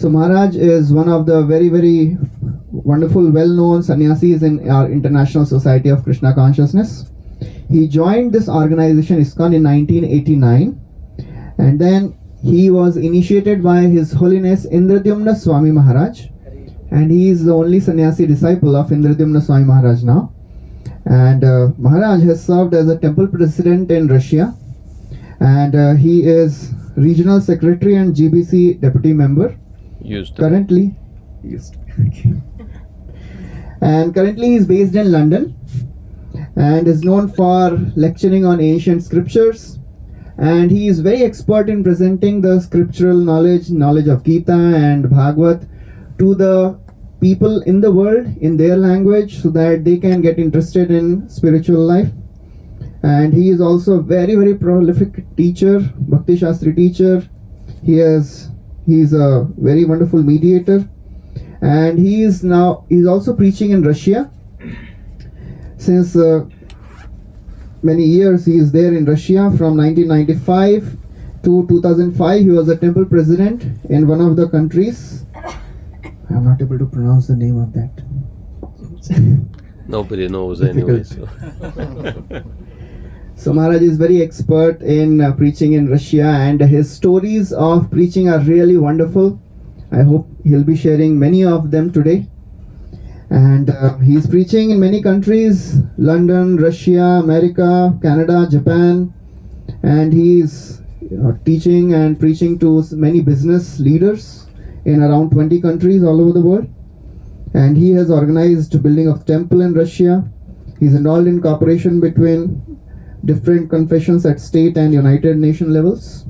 So Maharaj is one of the very, very wonderful, well-known sannyasis in our International Society of Krishna Consciousness. He joined this organization ISKCON in 1989, and then he was initiated by His Holiness Indradyumna Swami Maharaj, and he is the only sannyasi disciple of Indradyumna Swami Maharaj now. And Maharaj has served as a temple president in Russia, and he is regional secretary and GBC deputy member. Currently, and currently he is based in London and is known for lecturing on ancient scriptures, and he is very expert in presenting the scriptural knowledge of Gita and Bhagwat to the people in the world in their language so that they can get interested in spiritual life. And he is also a very, very prolific teacher, Bhakti Shastri teacher. He is a very wonderful mediator, and he is also preaching in Russia. Since many years he is there in Russia. From 1995 to 2005 he was a temple president in one of the countries. I'm not able to pronounce the name of that. Nobody knows anyway. So Maharaj is very expert in preaching in Russia, and his stories of preaching are really wonderful. I hope he'll be sharing many of them today. And he's preaching in many countries: London, Russia, America, Canada, Japan, and he's teaching and preaching to many business leaders in around 20 countries all over the world. And he has organized building of temple in Russia. He's involved in cooperation between different confessions at state and United Nation levels.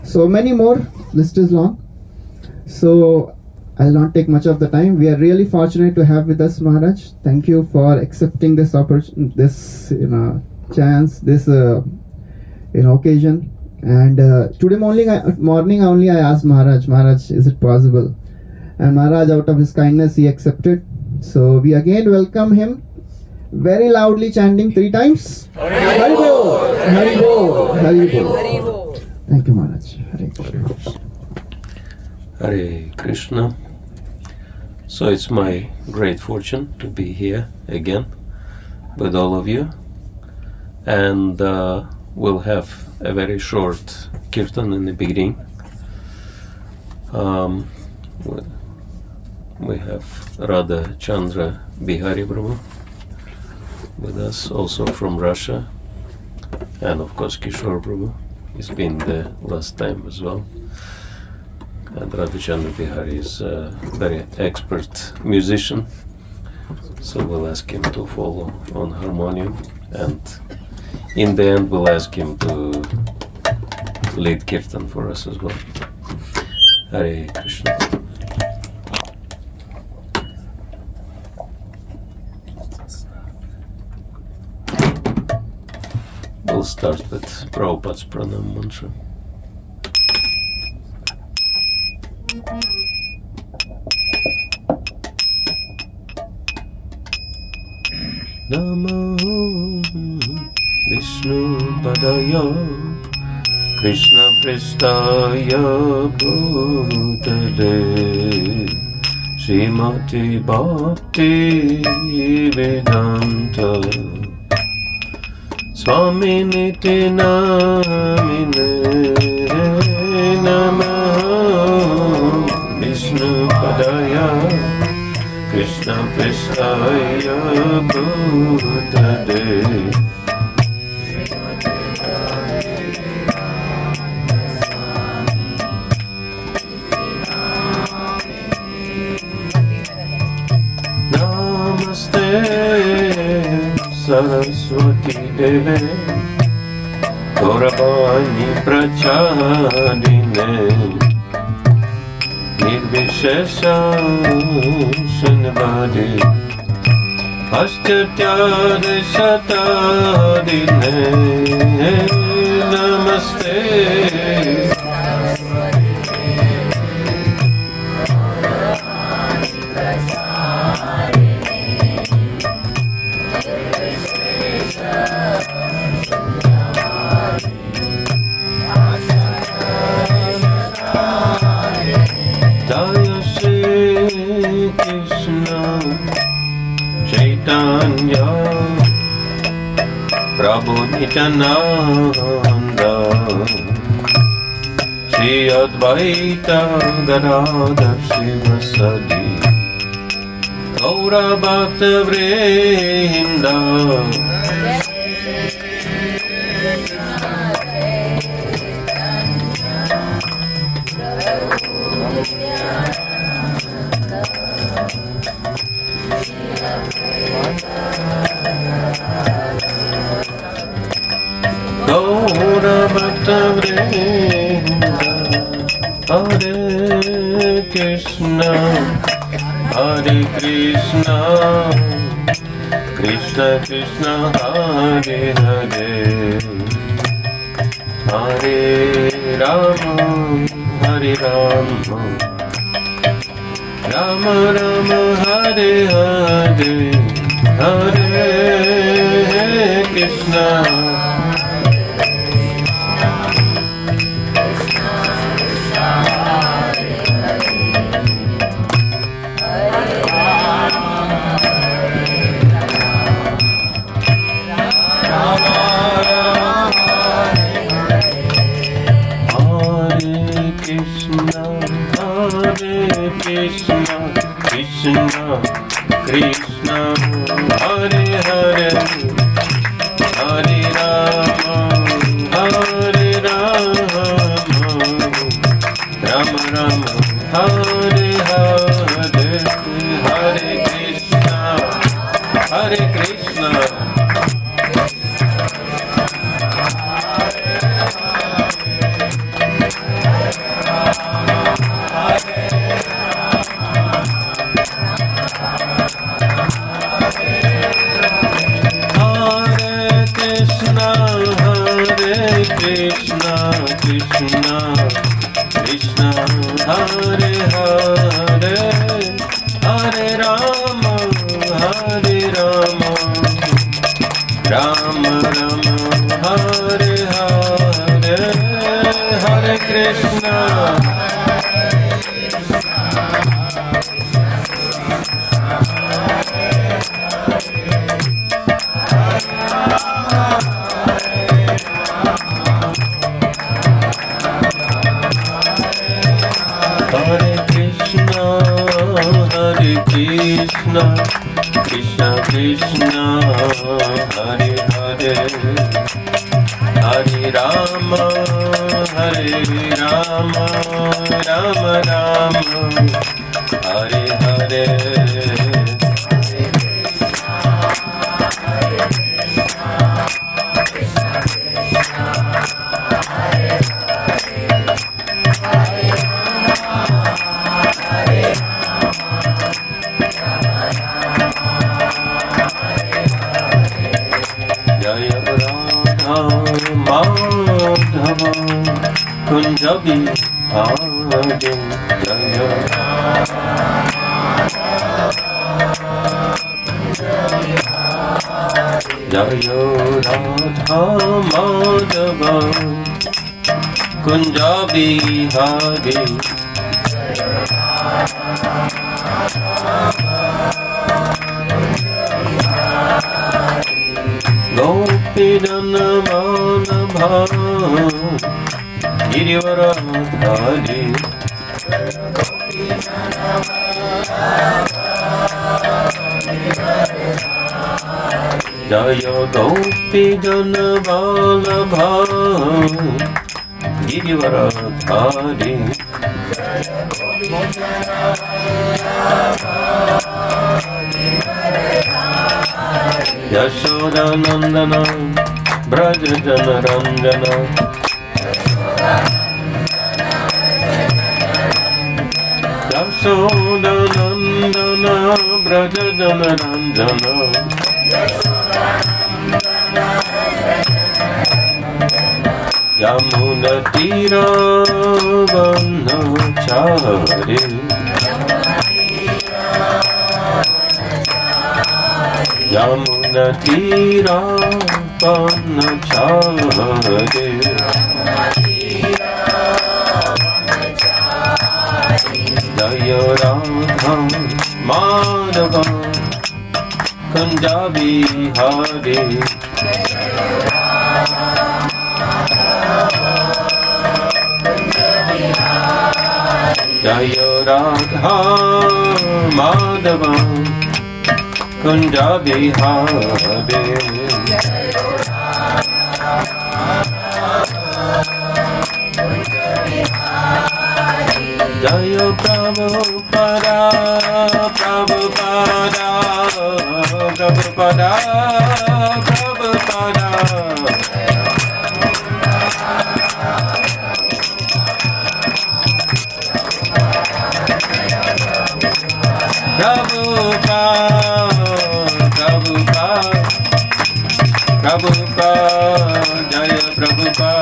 So many more, list is long. So I'll not take much of the time. We are really fortunate to have with us Maharaj. Thank you for accepting this opportunity, this chance, this occasion. And today morning only I asked Maharaj, is it possible? And Maharaj, out of his kindness, he accepted. So we again welcome him, very loudly chanting 3 times. Hari Bol, Hari Bol, Hari Bol. Thank you, Maharaj. Hare Krishna. Hare Krishna. So it's my great fortune to be here again with all of you, and we'll have a very short kirtan in the beginning. We have Radha Chandra Bihari Prabhu with us, also from Russia, and of course Kishore Prabhu. He's been the last time as well. And Radha Chandra Bihari is a very expert musician, so we'll ask him to follow on harmonium, and in the end we'll ask him to lead kirtan for us as well. Hare Krishna. We'll start with Prabhupada's Pranam mantra. Namo Vishnu Padaya Krishna Pristaya Bhutale Srimati Bhakti Vedanta Swami Niti Namine Namo Vishnu Padaya Krishna Pristaya Bhutale Saraswati Deve Gauravani Prachadine Nirvishesha Shanvadi Ashtatyad Shatadine Namaste Jai Krishna Chaitanya Prabhu Nityananda Shri Advaita Gadadhar Sivasadi Gaura Bhakta Vrinda Gaura Bhakta Vrinda Hare Krishna Hare Krishna Krishna Krishna Hare Hare Hare Rama Hare Rama Rama Rama Hare Hare Hare Krishna Krishna Krishna Hare Hare Hare Rama Hare Rama Rama Rama Hare Hare Hare Krishna Hare Krishna Krishna Krishna Krishna Hare Hare Hare Rama Hare Rama Rama Rama Hare Hare Hare Krishna Krishna Krishna Krishna Hare Hare Hare Rama Hare Rama Rama Rama Hare Hare Kunjabi Hare Jaya Jaya Radha Madhava Kunjabi Hare Gopidana Manabha Girivaradhari Jaya Gopidana Vallabha Girivaradhari Yashoda Nandana Braja Jana Ranjana Yashoda Nandana Braja Jana Ranjana Yamuna Tira Vanachari Yamuna Tira Vanachari Jaya Radha Madhava Kunjabi Hari Jaya Radha Madhava Kunjabi Hari Jaya Prabhupada Prabhupada Prabhupada Prabhupada Prabhupada Jaya Prabhupada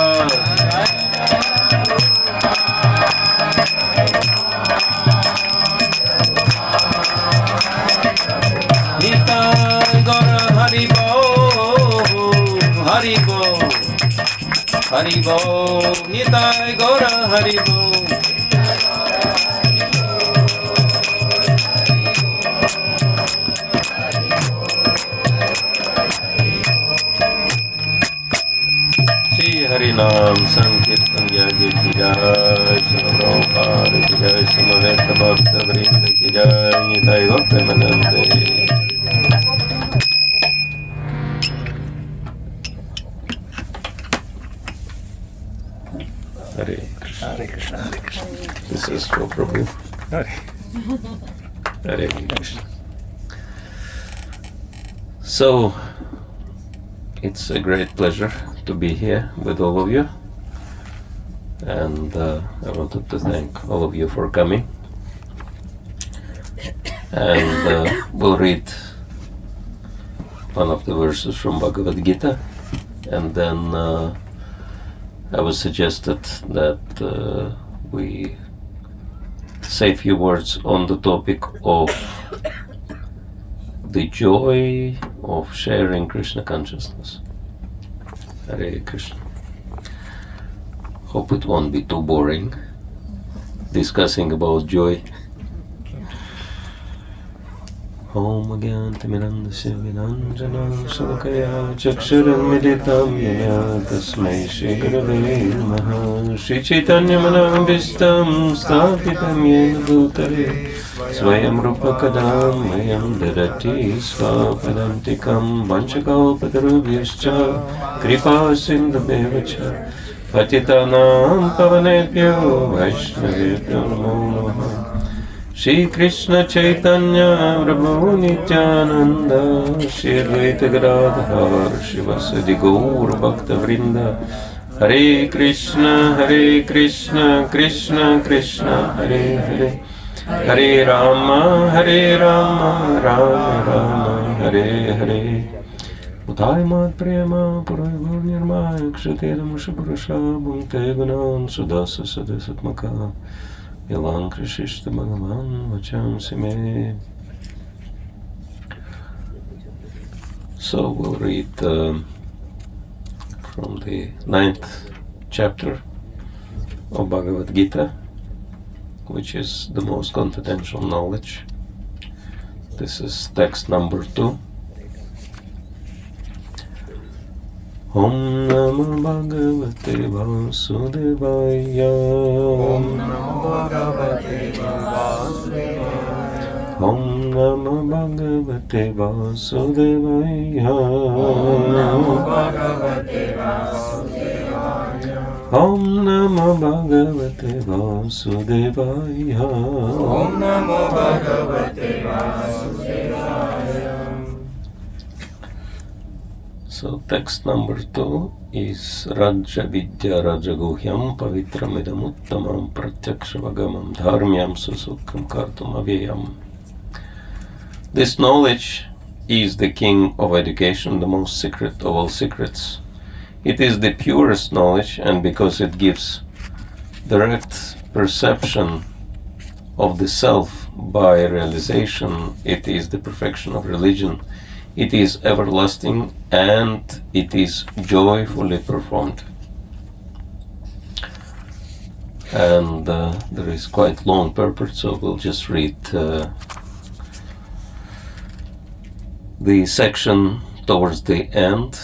Nitai Gora Haribo Haribo Haribo Nitai Gora Haribo Harinam Sankirtan Yagi Ki Jai Prabhupada Ki Jai Samaveta Bhakta Vrinda Ki Jai Nitai Gaur Premanande Hare Krishna Hare Krishna Hare Krishna. This is for Prabhu. Hare Krishna. So it's a great pleasure to be here with all of you, and I wanted to thank all of you for coming, and we'll read one of the verses from Bhagavad Gita, and then I was suggested that we say a few words on the topic of the joy of sharing Krishna consciousness. Hare Krishna. Hope it won't be too boring discussing about joy. Om Agyantimirandasya Vinanjana Shalakaya Chaksharam Meditam Yaya Tasmai Shri Gurave Namaha Shri Chaitanya Manabhistam Sthapitam Yena Bhutale Swayam Rupa Kadam Mayam Dadati Svapadantikam Vanchakalpatarubhyascha Kripa Sindhabhevacha Patitanam Pavanebhyo Vaishnavebhyo Namo Namaha Shri Krishna Chaitanya Prabhu Nityananda Shri Advaita Gadadhar Shivasadi Gaur Bhakta Vrinda Hare Krishna Krishna Krishna Hare Hare Hare Rama Rama Rama Hare Hare Utai Mat Prema Purai Bhur Nirmaya Kshatedam Shapurasha Bhunte Gunam Sudasa Sadasatmaka Yalang Krishishta Bhagavan Vacham Sime. So we'll read from the 9th chapter of Bhagavad Gita, which is the most confidential knowledge. This is text number 2. Om Namo Bhagavate Vasudevaya. Om Namo Bhagavate Vasudevaya. Om Namo Bhagavate Vasudevaya. Om Namo Bhagavate Vasudevaya. Om Namo Bhagavate Vasudevaya. Om Namo Bhagavate Vasudevaya. So text number 2 is Raja Vidya Raja Guhyam Pavitramidam Uttamam Pratyakshavangamam Dharmyam Susukham Kartum Avyayam. This knowledge is the king of education, the most secret of all secrets. It is the purest knowledge, and because it gives direct perception of the self by realization, it is the perfection of religion. It is everlasting, and it is joyfully performed. And there is quite long purport, so we'll just read the section towards the end,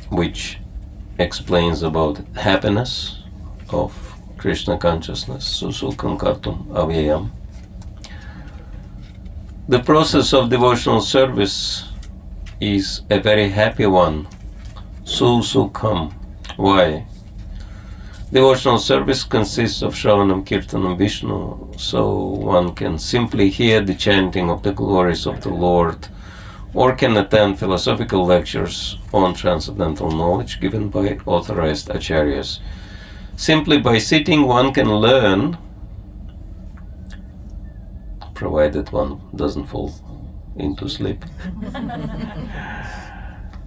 which explains about happiness of Krishna consciousness, susukam kartum avyayam. The process of devotional service is a very happy one, susukham. Why? Devotional service consists of Shravanam, Kirtanam, Vishnu, so one can simply hear the chanting of the glories of the Lord, or can attend philosophical lectures on transcendental knowledge given by authorized acharyas. Simply by sitting one can learn, provided one doesn't fall into sleep.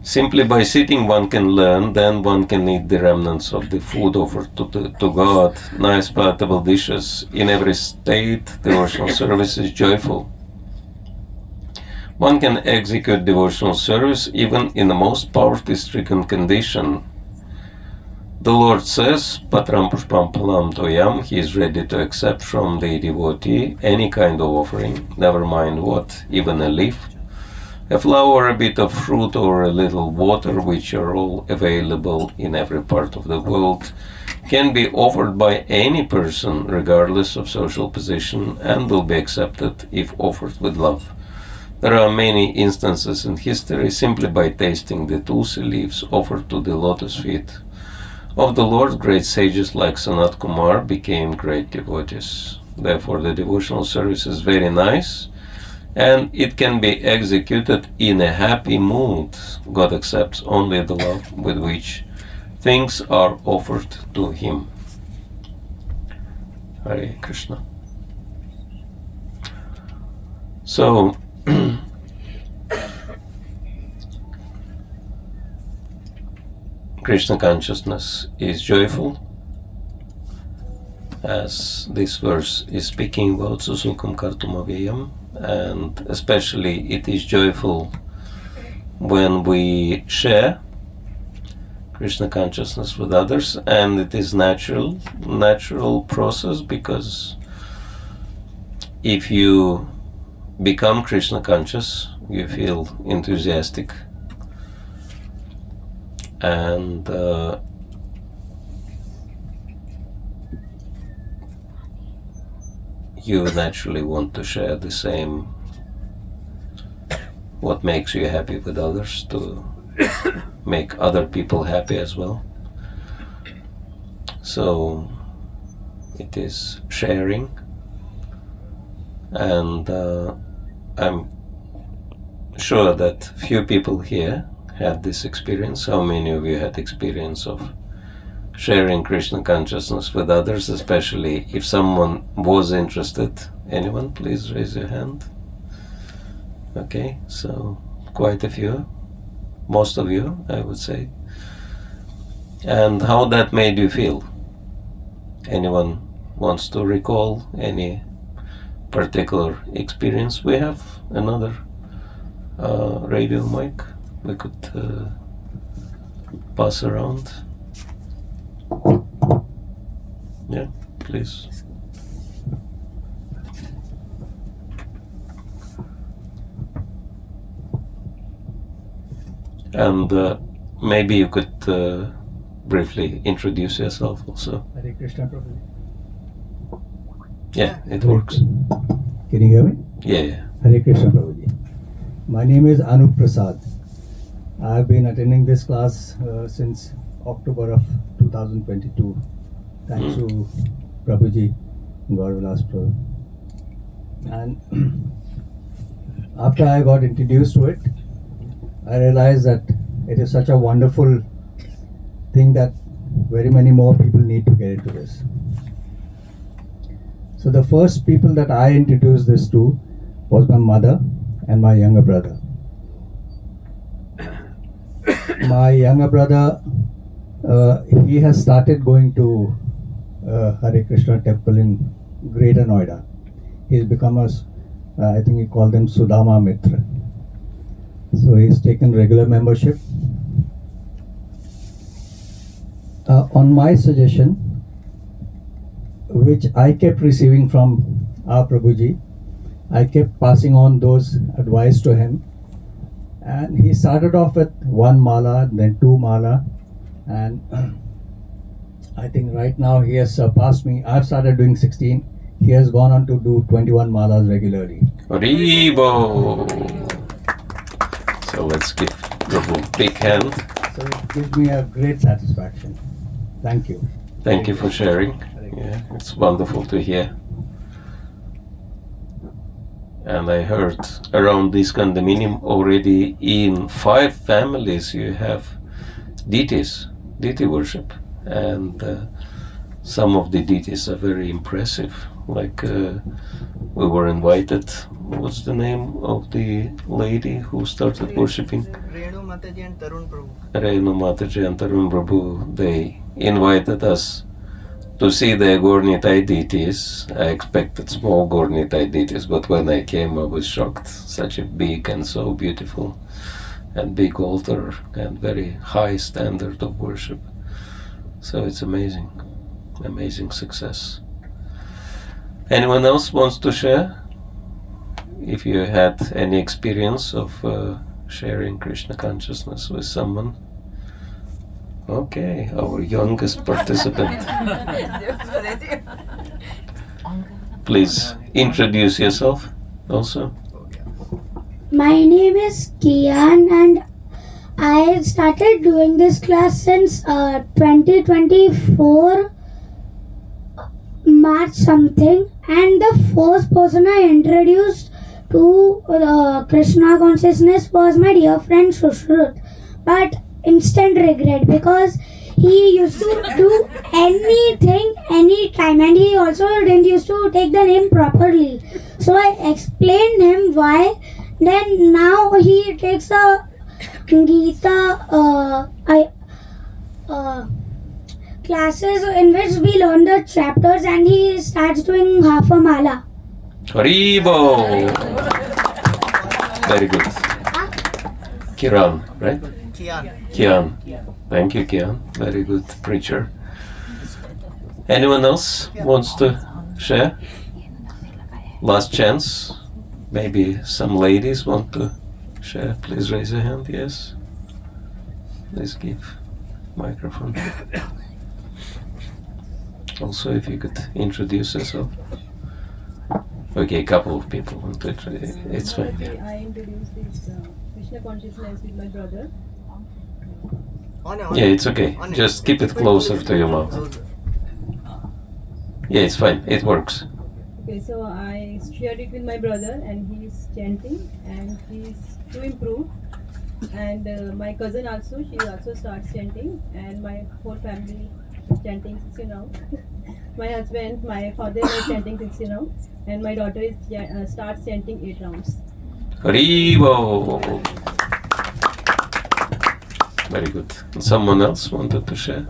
Simply by sitting one can learn, then one can eat the remnants of the food offered to God, nice palatable dishes. In every state, devotional service is joyful. One can execute devotional service even in the most poverty-stricken condition. The Lord says, Patram pushpam palam toyam, He is ready to accept from the devotee any kind of offering, never mind what, even a leaf, a flower, a bit of fruit, or a little water, which are all available in every part of the world, can be offered by any person, regardless of social position, and will be accepted if offered with love. There are many instances in history simply by tasting the tulsi leaves offered to the lotus feet of the Lord, great sages like Sanat Kumar became great devotees. Therefore, the devotional service is very nice, and it can be executed in a happy mood. God accepts only the love with which things are offered to Him. Hare Krishna. So, Krishna consciousness is joyful, as this verse is speaking about susukam kartum avyayam, and especially it is joyful when we share Krishna consciousness with others, and it is natural process, because if you become Krishna conscious, you feel enthusiastic, and you naturally want to share the same, what makes you happy with others, to make other people happy as well. So it is sharing, and I'm sure that few people here had this experience. How many of you had experience of sharing Krishna consciousness with others, especially if someone was interested? Anyone, please raise your hand. Okay, so quite a few, most of you, I would say. And how that made you feel? Anyone wants to recall any particular experience? We have another radio mic we could pass around. Yeah, please. And maybe you could briefly introduce yourself also. Hare Krishna, Prabhuji. Yeah, it works. Can you hear me? Yeah. Hare Krishna, Prabhuji. My name is Anup Prasad. I have been attending this class since October of 2022. Thanks to Prabhuji, Gauravilas Prabhu. And after I got introduced to it, I realized that it is such a wonderful thing that very many more people need to get into this. So the first people that I introduced this to was my mother and my younger brother. My younger brother, he has started going to Hare Krishna temple in Greater Noida. He's become I think he called them Sudama Mitra. So he's taken regular membership. On my suggestion, which I kept receiving from our Prabhuji, I kept passing on those advice to him. And he started off with one mala, then two mala, and I think right now he has surpassed me. I've started doing 16. He has gone on to do 21 malas regularly. Haribo! So let's give Prabhu a big hand. So it gives me a great satisfaction. Thank you. Thank you for sharing. Yeah, it's wonderful to hear. And I heard around this condominium already in 5 families you have deity worship. And some of the deities are very impressive. Like we were invited, what's the name of the lady who started worshipping? Renu Mataji and Tarun Prabhu. Renu Mataji and Tarun Prabhu, they invited us to see the Gornitai deities. I expected small Gornitai deities, but when I came I was shocked. Such a big and so beautiful and big altar and very high standard of worship. So it's amazing, amazing success. Anyone else wants to share? If you had any experience of sharing Krishna consciousness with someone? Okay, our youngest participant. Please introduce yourself also. My name is Kian and I started doing this class since 2024 March something, and the first person I introduced to Krishna consciousness was my dear friend Sushrut, but instant regret because he used to do anything anytime, and he also didn't used to take the name properly. So I explained him why. Then now he takes a Gita classes in which we learn the chapters, and he starts doing half a mala. Haribo! Very good. Kiran, right? Kian. Thank you, Kian. Very good preacher. Anyone else wants to share? Last chance. Maybe some ladies want to share. Please raise your hand. Yes. Please give microphone. Also, if you could introduce yourself. Okay, a couple of people want to introduce. It's fine. Yeah. I introduced this Krishna consciousness with my brother. Yeah, it's okay. Just keep it closer to your mouth. Yeah, it's fine. It works. Okay, so I shared it with my brother, and he's chanting, and he's to improve. And my cousin also, she also starts chanting, and my whole family is chanting 60 now. My husband, my father is chanting 60 now, and my daughter is starts chanting 8 rounds. Haribo! Very good. Someone else wanted to share?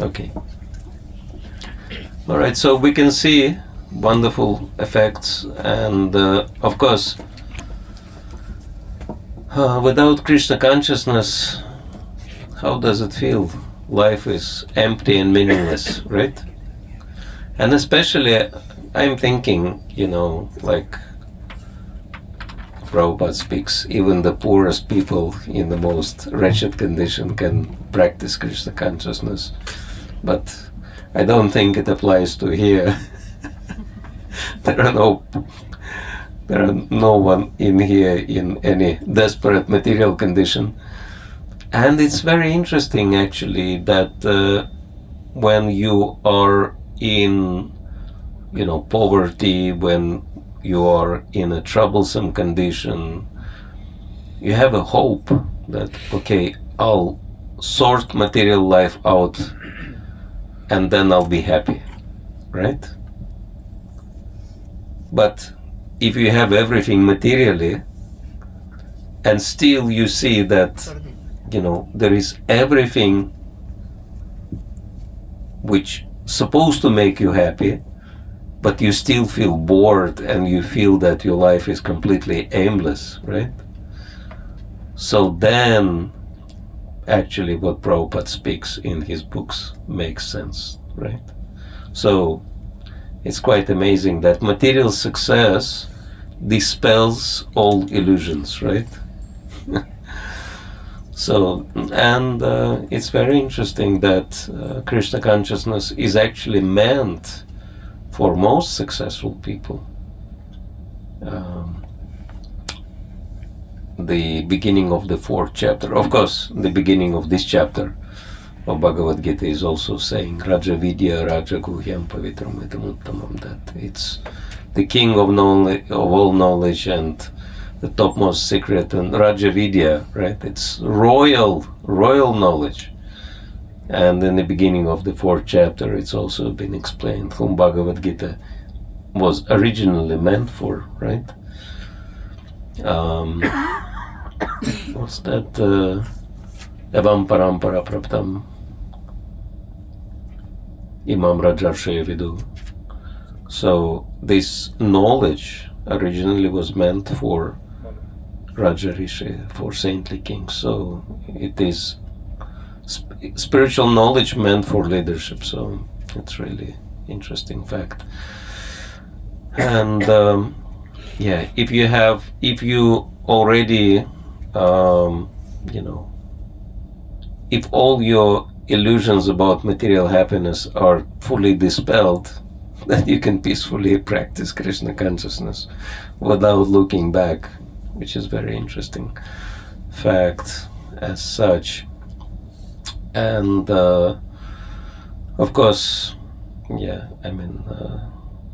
Okay. All right, so we can see wonderful effects, and of course, without Krishna consciousness, how does it feel? Life is empty and meaningless, right? And especially, I'm thinking, like Prabhupada speaks, even the poorest people in the most wretched condition can practice Krishna consciousness. But I don't think it applies to here. There are no one in here in any desperate material condition. And it's very interesting actually that when you are in poverty, when you are in a troublesome condition, you have a hope that, okay, I'll sort material life out and then I'll be happy, right? But if you have everything materially and still you see that, there is everything which supposed to make you happy, but you still feel bored and you feel that your life is completely aimless, right? So then actually what Prabhupada speaks in his books makes sense, right? So it's quite amazing that material success dispels all illusions, right? So, and it's very interesting that Krishna consciousness is actually meant for most successful people. The beginning of the 4th chapter, of course, the beginning of this chapter of Bhagavad Gita is also saying Raja Vidya Raja Guhyam Pavitram Idam Uttamam, that it's the king of knowledge, of all knowledge, and the topmost secret, and Raja Vidya, right? It's royal knowledge. And in the beginning of the 4th chapter, it's also been explained whom Bhagavad Gita was originally meant for, right? What's that? Evam parampara praptam imam rajarshaya vidu. So this knowledge originally was meant for Raja Rishi, for saintly kings. So it is spiritual knowledge meant for leadership. So it's really interesting fact. And yeah, if you already, if all your illusions about material happiness are fully dispelled, then you can peacefully practice Krishna consciousness without looking back, which is very interesting fact as such. And of course, yeah, I mean,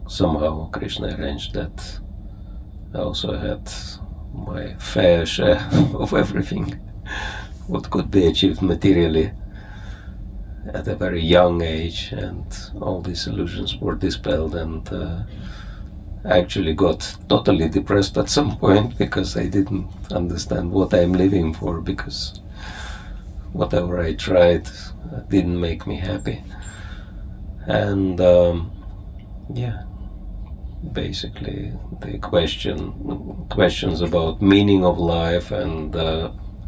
somehow Krishna arranged that I also had my fair share of everything what could be achieved materially at a very young age, and all these illusions were dispelled, and I actually got totally depressed at some point because I didn't understand what I'm living for, because whatever I tried didn't make me happy. And yeah, basically the questions about meaning of life and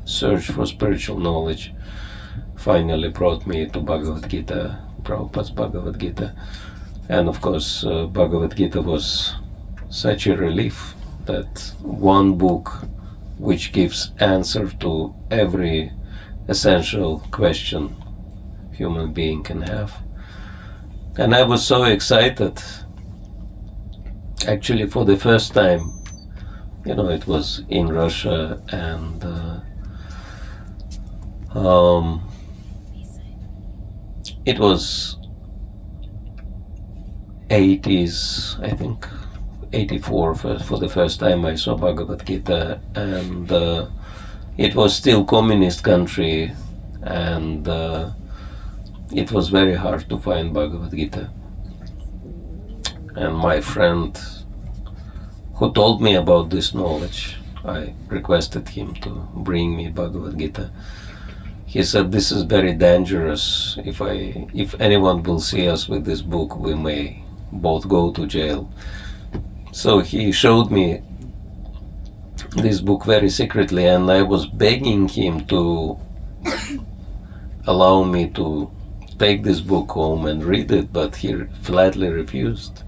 search for spiritual knowledge finally brought me to Bhagavad Gita, Prabhupada's Bhagavad Gita. And of course, Bhagavad Gita was such a relief, that one book which gives answer to every essential question human being can have. And I was so excited, actually for the first time, it was in Russia, and it was 80s, I think, 84 for the first time I saw Bhagavad Gita, and it was still communist country, and it was very hard to find Bhagavad Gita. And my friend who told me about this knowledge, I requested him to bring me Bhagavad Gita. He said, this is very dangerous. If anyone will see us with this book, we may both go to jail. So he showed me this book very secretly, and I was begging him to allow me to take this book home and read it, but he flatly refused.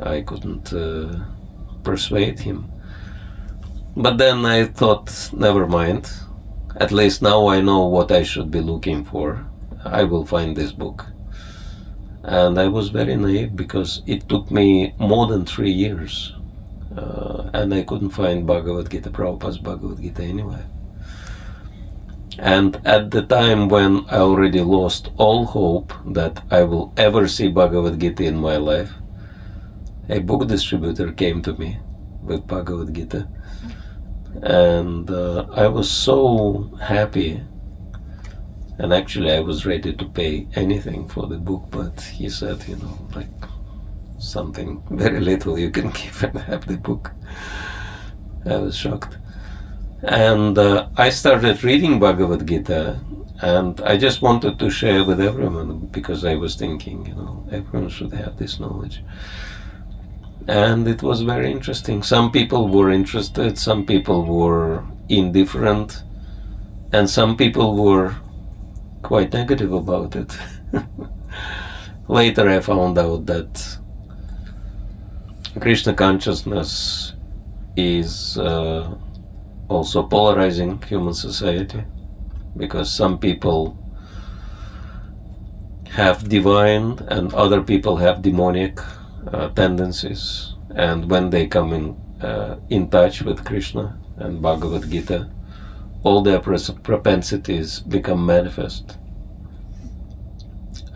I couldn't persuade him. But then I thought, never mind. At least now I know what I should be looking for. I will find this book. And I was very naive, because it took me more than 3 years. And I couldn't find Bhagavad Gita, Prabhupada's Bhagavad Gita anywhere. And at the time when I already lost all hope that I will ever see Bhagavad Gita in my life, a book distributor came to me with Bhagavad Gita. And I was so happy. And actually I was ready to pay anything for the book, but he said, like something very little you can give and have the book. I was shocked. And I started reading Bhagavad Gita, and I just wanted to share with everyone, because I was thinking, everyone should have this knowledge. And it was very interesting. Some people were interested, some people were indifferent, and some people were quite negative about it. later I found out that Krishna consciousness is also polarizing human society, because some people have divine and other people have demonic tendencies, and when they come in touch with Krishna and Bhagavad Gita, all their propensities become manifest.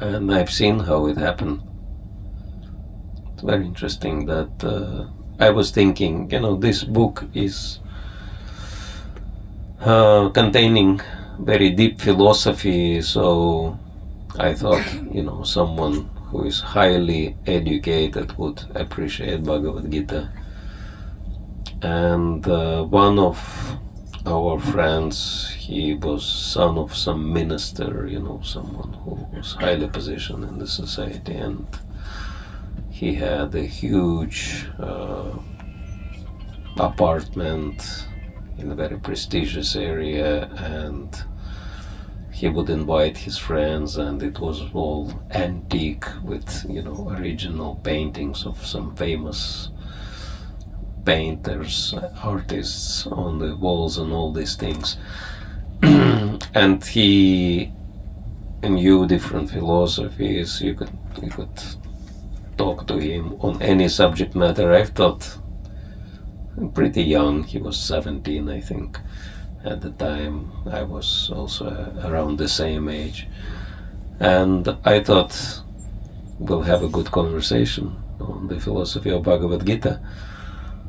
And I've seen how it happened. It's very interesting that I was thinking, this book is containing very deep philosophy, so I thought, someone who is highly educated would appreciate Bhagavad Gita. And one of our friends, he was son of some minister, someone who was highly positioned in the society, and he had a huge apartment in a very prestigious area, and he would invite his friends, and it was all antique with, original paintings of some famous painters, artists on the walls and all these things. And he knew different philosophies. You could talk to him on any subject matter. I thought pretty young, he was 17, I think, at the time. I was also around the same age, and I thought we'll have a good conversation on the philosophy of Bhagavad Gita.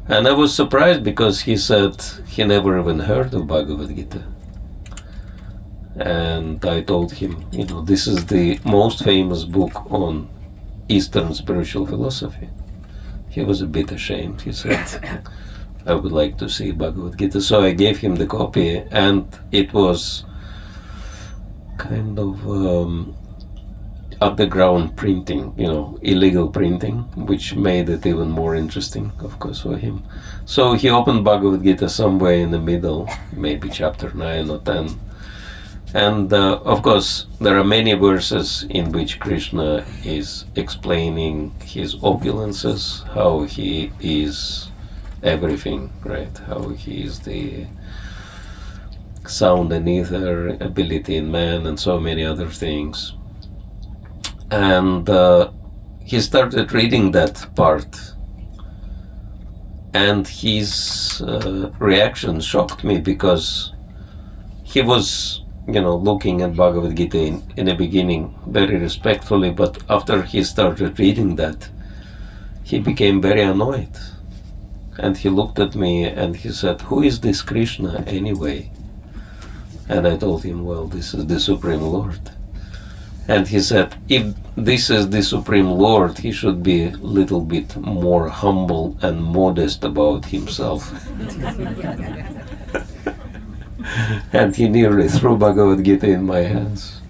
And I was surprised because he said he never even heard of Bhagavad Gita. And I told him, this is the most famous book on Eastern spiritual philosophy. He was a bit ashamed. He said, I would like to see Bhagavad Gita. So I gave him the copy, and it was kind of underground printing, illegal printing, which made it even more interesting, of course, for him. So he opened Bhagavad Gita somewhere in the middle, maybe chapter 9 or 10. And of course, there are many verses in which Krishna is explaining his opulences, how he is everything, right? How he is the sound and ether, ability in man, and so many other things. And he started reading that part, and his reaction shocked me, because he was, looking at Bhagavad Gita in the beginning very respectfully, but after he started reading that, he became very annoyed. And he looked at me and he said, who is this Krishna anyway? And I told him, well, this is the Supreme Lord. And he said, if this is the Supreme Lord, he should be a little bit more humble and modest about himself. And he nearly threw Bhagavad Gita in my hands.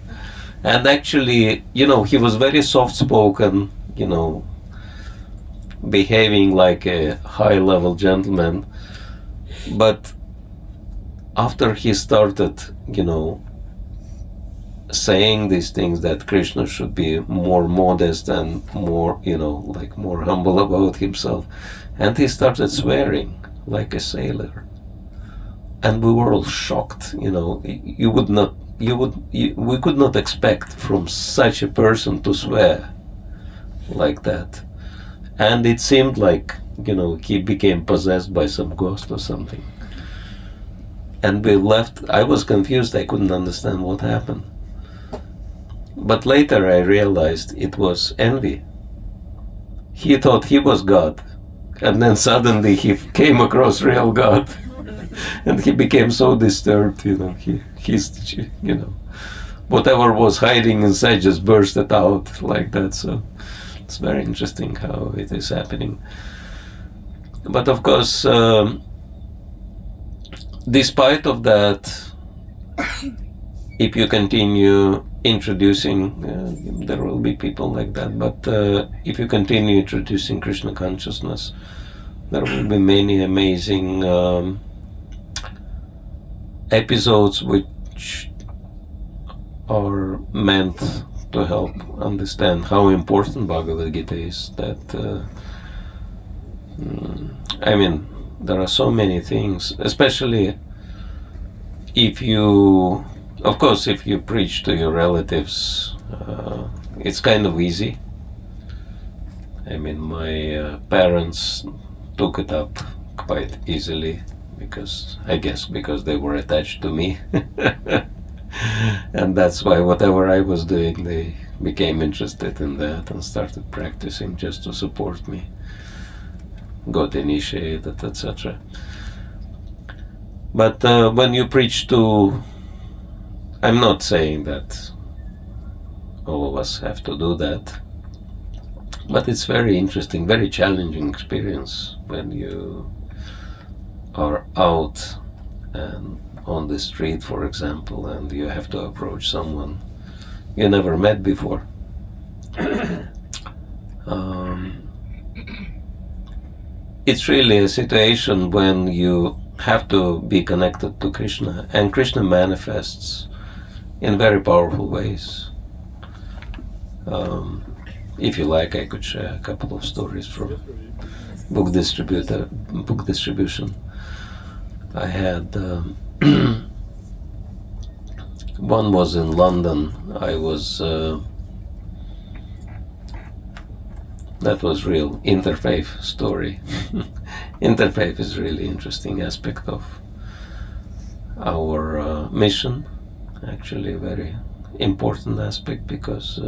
And actually, he was very soft-spoken, behaving like a high-level gentleman. But after he started, saying these things, that Krishna should be more modest and more, more humble about himself, and he started swearing like a sailor, and we were all shocked. We could not expect from such a person to swear like that, and it seemed like he became possessed by some ghost or something. And we left. I was confused. I couldn't understand what happened. But later I realized it was envy. He thought he was God, and then suddenly he came across real God, and he became so disturbed. Whatever was hiding inside just bursted out like that. So it's very interesting how it is happening. But of course, despite of that, if you continue introducing, there will be people like that, but if you continue introducing Krishna consciousness, there will be many amazing episodes which are meant to help understand how important Bhagavad Gita is. That I mean, there are so many things, especially if you, of course, if you preach to your relatives, it's kind of easy. I mean, my parents took it up quite easily because, I guess, because they were attached to me. And that's why whatever I was doing, they became interested in that and started practicing just to support me. Got initiated, etc. But when you preach to, I'm not saying that all of us have to do that, but it's very interesting, very challenging experience when you are out and on the street, for example, and you have to approach someone you never met before. It's really a situation when you have to be connected to Krishna, and Krishna manifests in very powerful ways. If you like, I could share a couple of stories from book distribution. I had one was in London. I was that was real interfaith story. Interfaith is really interesting aspect of our mission. Actually, a very important aspect because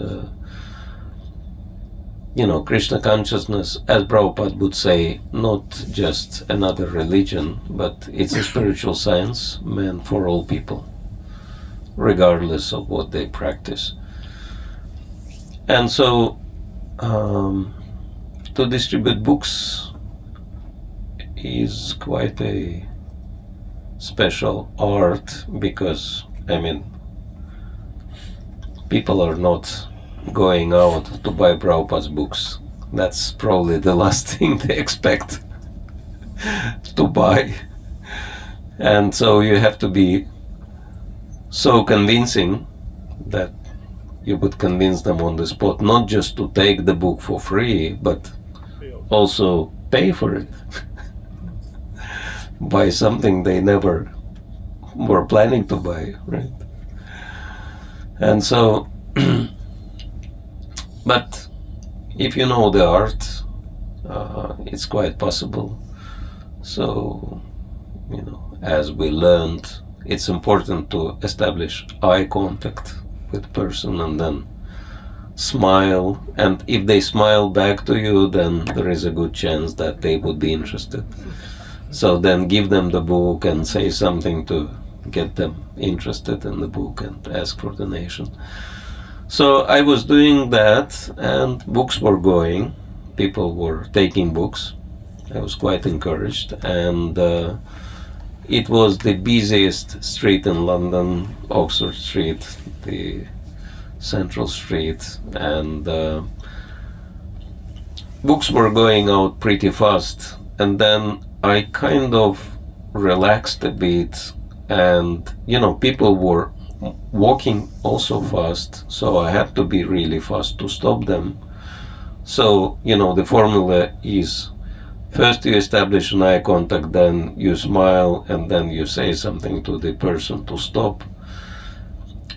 Krishna consciousness, as Prabhupada would say, not just another religion, but it's a spiritual science meant for all people, regardless of what they practice. And so, to distribute books is quite a special art because, I mean, people are not going out to buy Prabhupada's books. That's probably the last thing they expect to buy. And so you have to be so convincing that you would convince them on the spot, not just to take the book for free, but also pay for it. Buy something they never were planning to buy, right? And so but if you know the art, it's quite possible. So, as we learned, it's important to establish eye contact with person and then smile. And if they smile back to you, then there is a good chance that they would be interested. So then give them the book and say something to get them interested in the book and ask for donation. So I was doing that, and books were going. People were taking books. I was quite encouraged, and it was the busiest street in London, Oxford Street, the Central Street, and books were going out pretty fast. And then I kind of relaxed a bit, and people were walking also fast, so I had to be really fast to stop them. So, the formula is first you establish an eye contact, then you smile, and then you say something to the person to stop.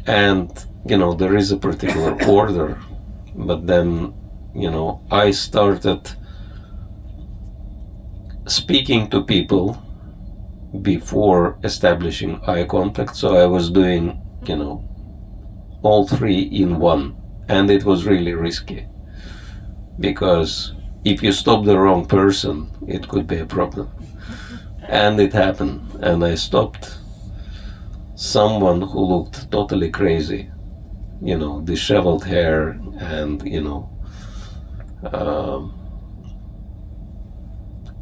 And, there is a particular order, but then, I started speaking to people before establishing eye contact, so I was doing all three in one, and it was really risky because if you stop the wrong person, it could be a problem. And it happened, and I stopped someone who looked totally crazy, disheveled hair and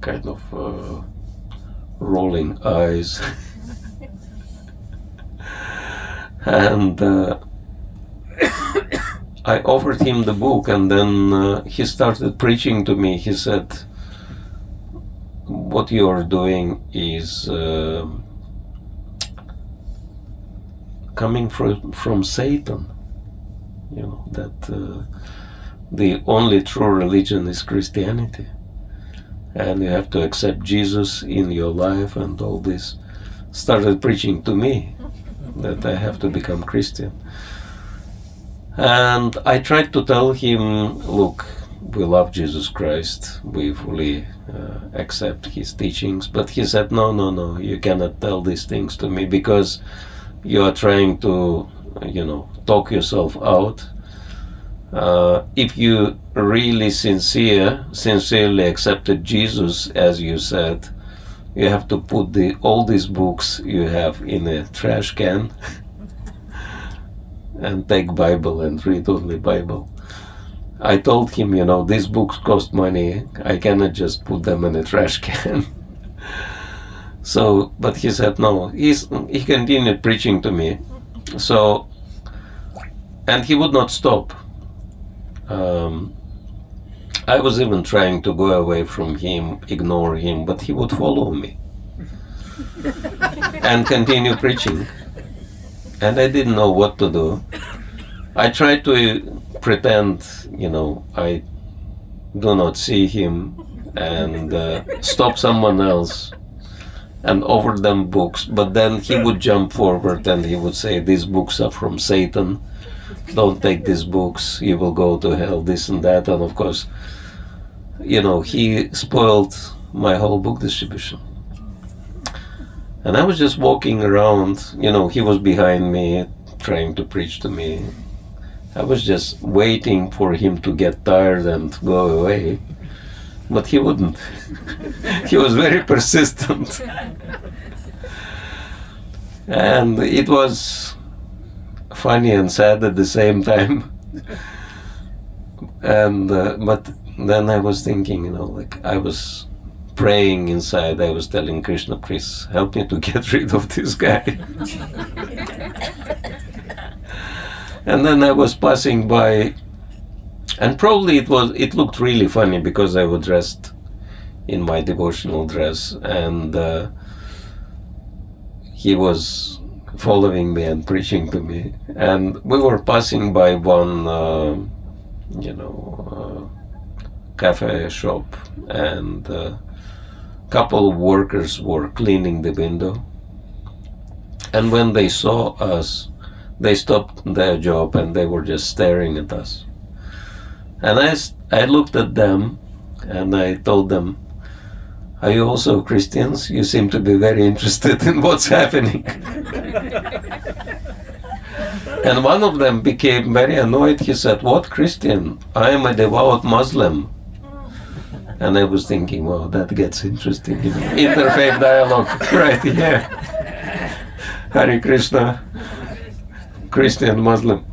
kind of rolling eyes. And I offered him the book, and then he started preaching to me. He said, what you're doing is coming from Satan. that the only true religion is Christianity, and you have to accept Jesus in your life, and all this. Started preaching to me that I have to become Christian. And I tried to tell him, look, we love Jesus Christ, we fully accept his teachings, but he said, no, you cannot tell these things to me because you are trying to, talk yourself out. If you really sincerely accepted Jesus, as you said, you have to put all these books you have in a trash can and take Bible and read only Bible. I told him, these books cost money. I cannot just put them in a trash can. But he said no. He continued preaching to me. And he would not stop. I was even trying to go away from him, ignore him, but he would follow me and continue preaching. And I didn't know what to do. I tried to pretend, I do not see him and stop someone else and offer them books. But then he would jump forward and he would say, these books are from Satan. Don't take these books, you will go to hell, this and that. And of course, he spoiled my whole book distribution. And I was just walking around, he was behind me, trying to preach to me. I was just waiting for him to get tired and go away. But he wouldn't. He was very persistent. And it was funny and sad at the same time. And but then I was thinking, I was praying inside. I was telling Krishna, please help me to get rid of this guy. And then I was passing by, and probably it looked really funny because I was dressed in my devotional dress, and he was following me and preaching to me. And we were passing by one, cafe shop, and a couple of workers were cleaning the window. And when they saw us, they stopped their job and they were just staring at us. And I looked at them and I told them, are you also Christians? You seem to be very interested in what's happening. And one of them became very annoyed. He said, what Christian? I am a devout Muslim. And I was thinking, wow, that gets interesting. Interfaith dialogue right here. Hare Krishna, Christian, Muslim.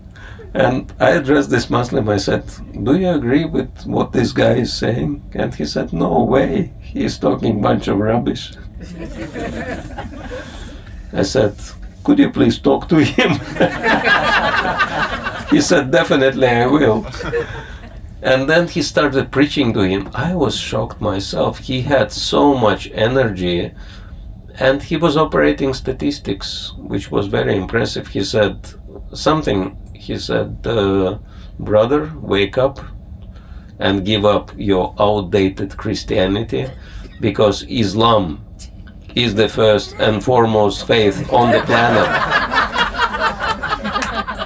And I addressed this Muslim. I said, do you agree with what this guy is saying? And he said, no way. He's talking a bunch of rubbish. I said, could you please talk to him? He said, definitely I will. And then he started preaching to him. I was shocked myself. He had so much energy, and he was operating statistics, which was very impressive. He said, brother, wake up and give up your outdated Christianity, because Islam is the first and foremost faith on the planet.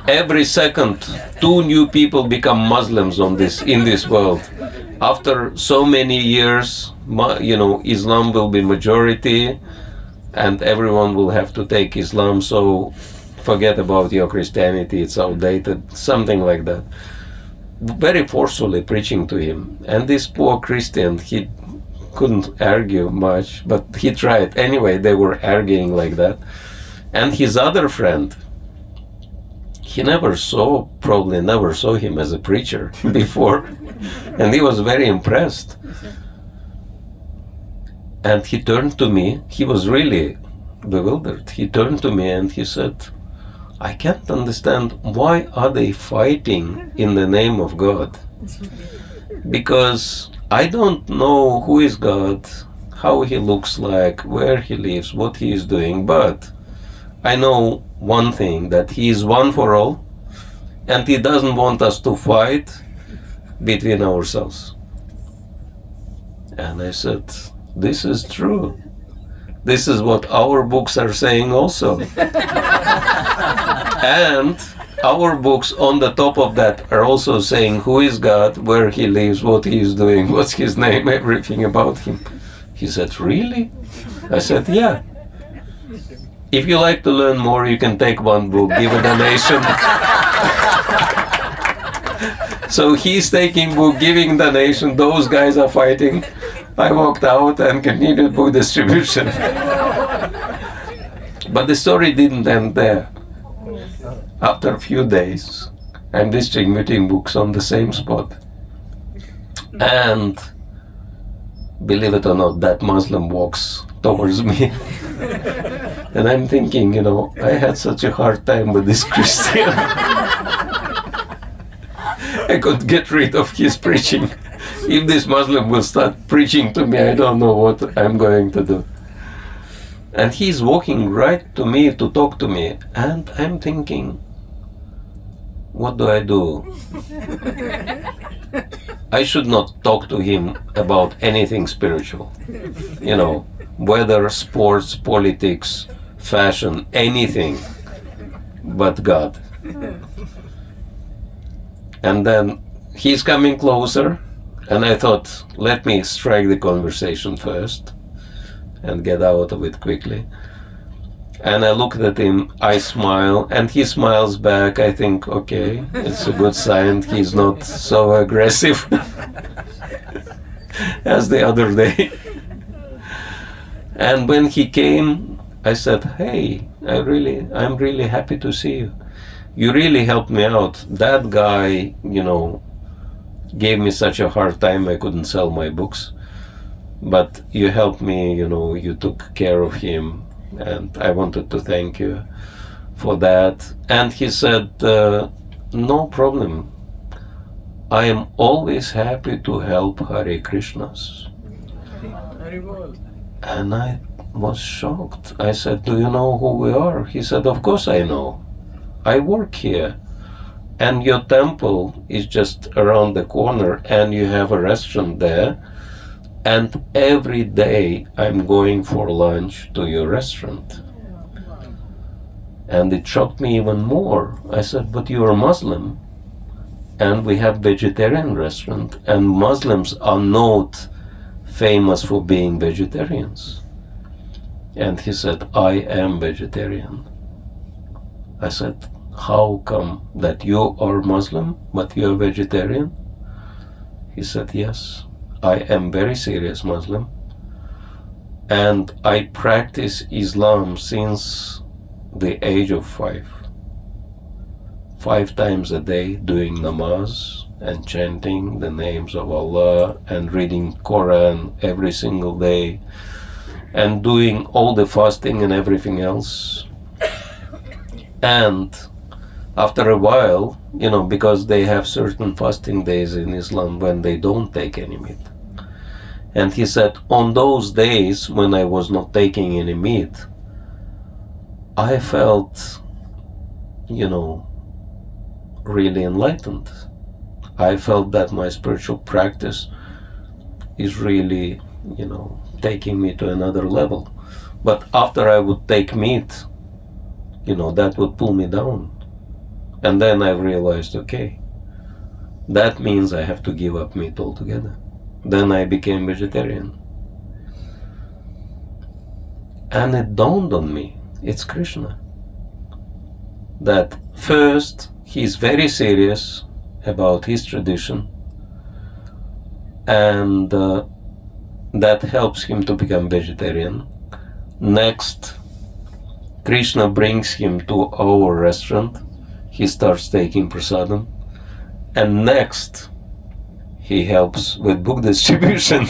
Every second, 2 new people become Muslims in this world. After so many years, Islam will be majority, and everyone will have to take Islam. So forget about your Christianity, it's outdated, something like that. Very forcefully preaching to him. And this poor Christian, he couldn't argue much, but he tried. Anyway, they were arguing like that. And his other friend, he probably never saw him as a preacher before. And he was very impressed. And he turned to me, he was really bewildered. He turned to me and he said, I can't understand, why are they fighting in the name of God? Because I don't know who is God, how he looks like, where he lives, what he is doing, but I know one thing, that he is one for all, and he doesn't want us to fight between ourselves. And I said, this is true. This is what our books are saying also. And our books on the top of that are also saying who is God, where he lives, what he is doing, what's his name, everything about him. He said, really? I said, yeah. If you like to learn more, you can take one book, give a donation. So he's taking book, giving donation, those guys are fighting. I walked out and continued book distribution. But the story didn't end there. After a few days, I'm distributing books on the same spot. And believe it or not, that Muslim walks towards me. And I'm thinking, I had such a hard time with this Christian. I could get rid of his preaching. If this Muslim will start preaching to me, I don't know what I'm going to do. And he's walking right to me to talk to me. And I'm thinking, what do I do? I should not talk to him about anything spiritual. Whether sports, politics, fashion, anything but God. And then he's coming closer, and I thought, let me strike the conversation first and get out of it quickly. And I looked at him, I smile, and he smiles back. I think, okay, it's a good sign. He's not so aggressive as the other day. And when he came, I said, hey, I'm really happy to see you. You really helped me out. That guy, gave me such a hard time I couldn't sell my books. But you helped me, you took care of him. And I wanted to thank you for that. And he said, no problem. I am always happy to help Hare Krishnas. And I was shocked. I said, do you know who we are? He said, of course I know. I work here. And your temple is just around the corner, and you have a restaurant there. And every day I'm going for lunch to your restaurant. And it shocked me even more. I said, but you're a Muslim, and we have vegetarian restaurant, and Muslims are not famous for being vegetarians. And he said, I am vegetarian. I said, how come that you are Muslim, but you're vegetarian? He said, yes. I am very serious Muslim, and I practice Islam since the age of 5. 5 times a day doing namaz and chanting the names of Allah and reading Quran every single day and doing all the fasting and everything else. And after a while, because they have certain fasting days in Islam when they don't take any meat. And he said, on those days when I was not taking any meat, I felt, really enlightened. I felt that my spiritual practice is really, taking me to another level. But after I would take meat, that would pull me down. And then I realized, okay, that means I have to give up meat altogether. Then I became vegetarian. And it dawned on me, it's Krishna. That first, he's very serious about his tradition, and that helps him to become vegetarian. Next, Krishna brings him to our restaurant. He starts taking prasadam. And next, he helps with book distribution.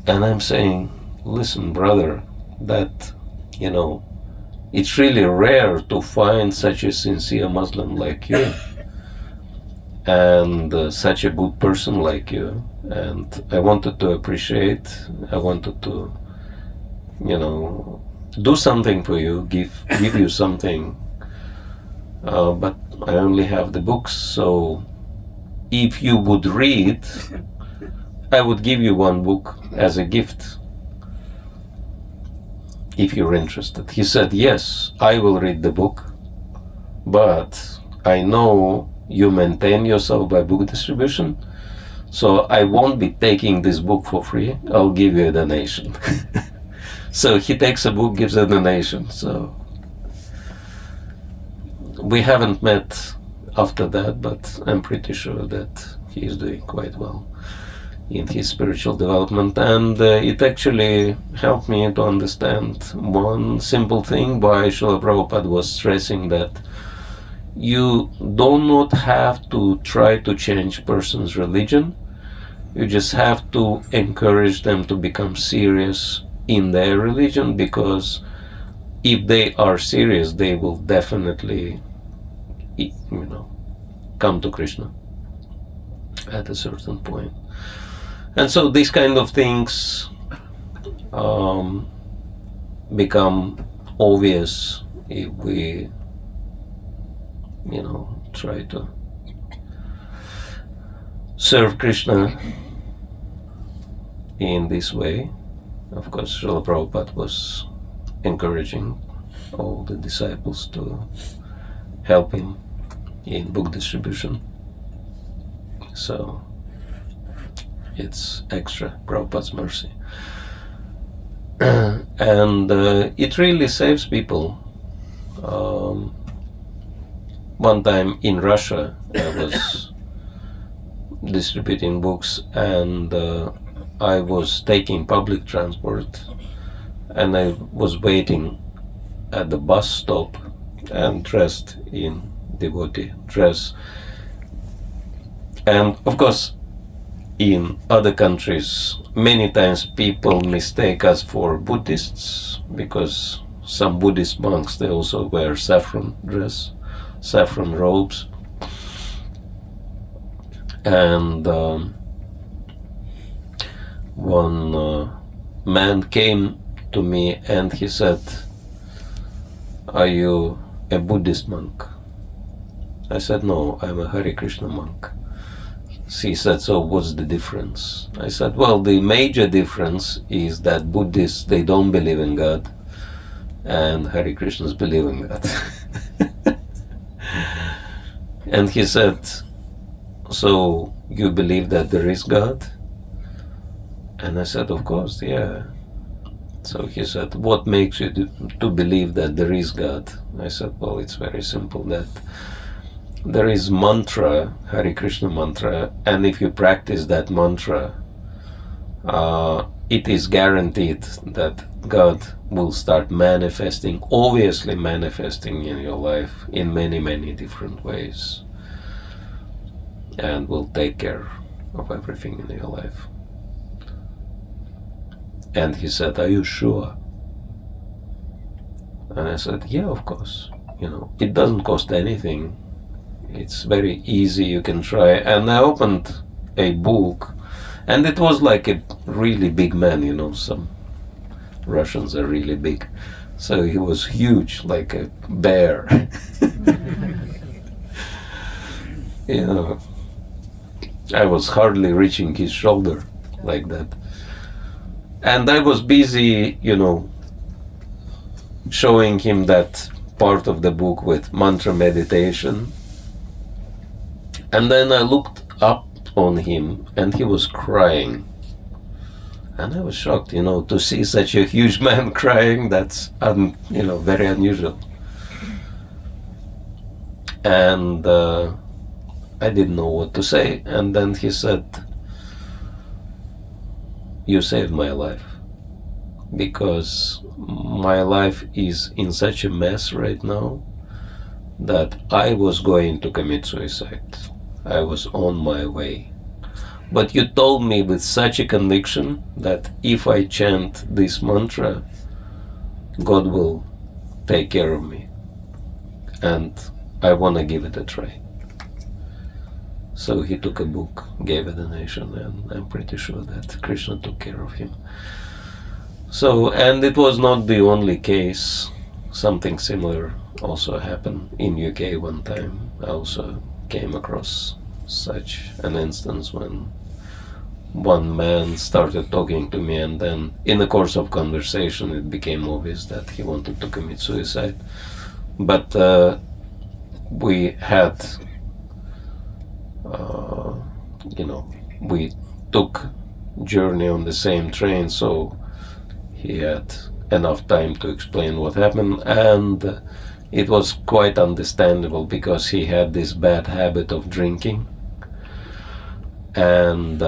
And I'm saying, listen, brother, that, it's really rare to find such a sincere Muslim like you, and such a good person like you. And I wanted to appreciate, I wanted to, do something for you, give you something but I only have the books, so if you would read, I would give you one book as a gift, if you're interested. He said, yes, I will read the book, but I know you maintain yourself by book distribution, so I won't be taking this book for free. I'll give you a donation. So he takes a book, gives a donation. So we haven't met after that, but I'm pretty sure that he is doing quite well in his spiritual development. And it actually helped me to understand one simple thing why Srila Prabhupada was stressing that you do not have to try to change person's religion. You just have to encourage them to become serious in their religion, because if they are serious, they will definitely, come to Krishna at a certain point. And so these kind of things become obvious if we, try to serve Krishna in this way. Of course, Srila Prabhupada was encouraging all the disciples to help him in book distribution. So it's extra Prabhupada's mercy. And it really saves people. One time in Russia, I was distributing books, and I was taking public transport, and I was waiting at the bus stop and dressed in devotee dress. And of course, in other countries, many times people mistake us for Buddhists, because some Buddhist monks, they also wear saffron dress, saffron robes. And one man came to me and he said, "Are you a Buddhist monk?" I said, "No, I'm a Hare Krishna monk." He said, "So what's the difference?" I said, "Well, the major difference is that Buddhists, they don't believe in God, and Hare Krishnas believe in God." And he said, "So you believe that there is God?" And I said, "Of course, yeah." So he said, "What makes you to believe that there is God?" I said, "Well, it's very simple, that there is mantra, Hare Krishna mantra, and if you practice that mantra, it is guaranteed that God will start manifesting, obviously manifesting in your life in many, many different ways, and will take care of everything in your life." And he said, "Are you sure?" And I said, "Yeah, of course. It doesn't cost anything. It's very easy, you can try." And I opened a book, and it was like a really big man, some Russians are really big. So he was huge, like a bear. I was hardly reaching his shoulder like that. And I was busy, showing him that part of the book with mantra meditation. And then I looked up on him and he was crying. And I was shocked, to see such a huge man crying. That's, very unusual. And I didn't know what to say. And then he said, "You saved my life, because my life is in such a mess right now that I was going to commit suicide. I was on my way. But you told me with such a conviction that if I chant this mantra, God will take care of me. And I want to give it a try." So he took a book, gave a donation, and I'm pretty sure that Krishna took care of him. So, and it was not the only case. Something similar also happened in UK one time. I also came across such an instance when one man started talking to me, and then in the course of conversation it became obvious that he wanted to commit suicide. But we had, we took journey on the same train, so he had enough time to explain what happened, and it was quite understandable because he had this bad habit of drinking, and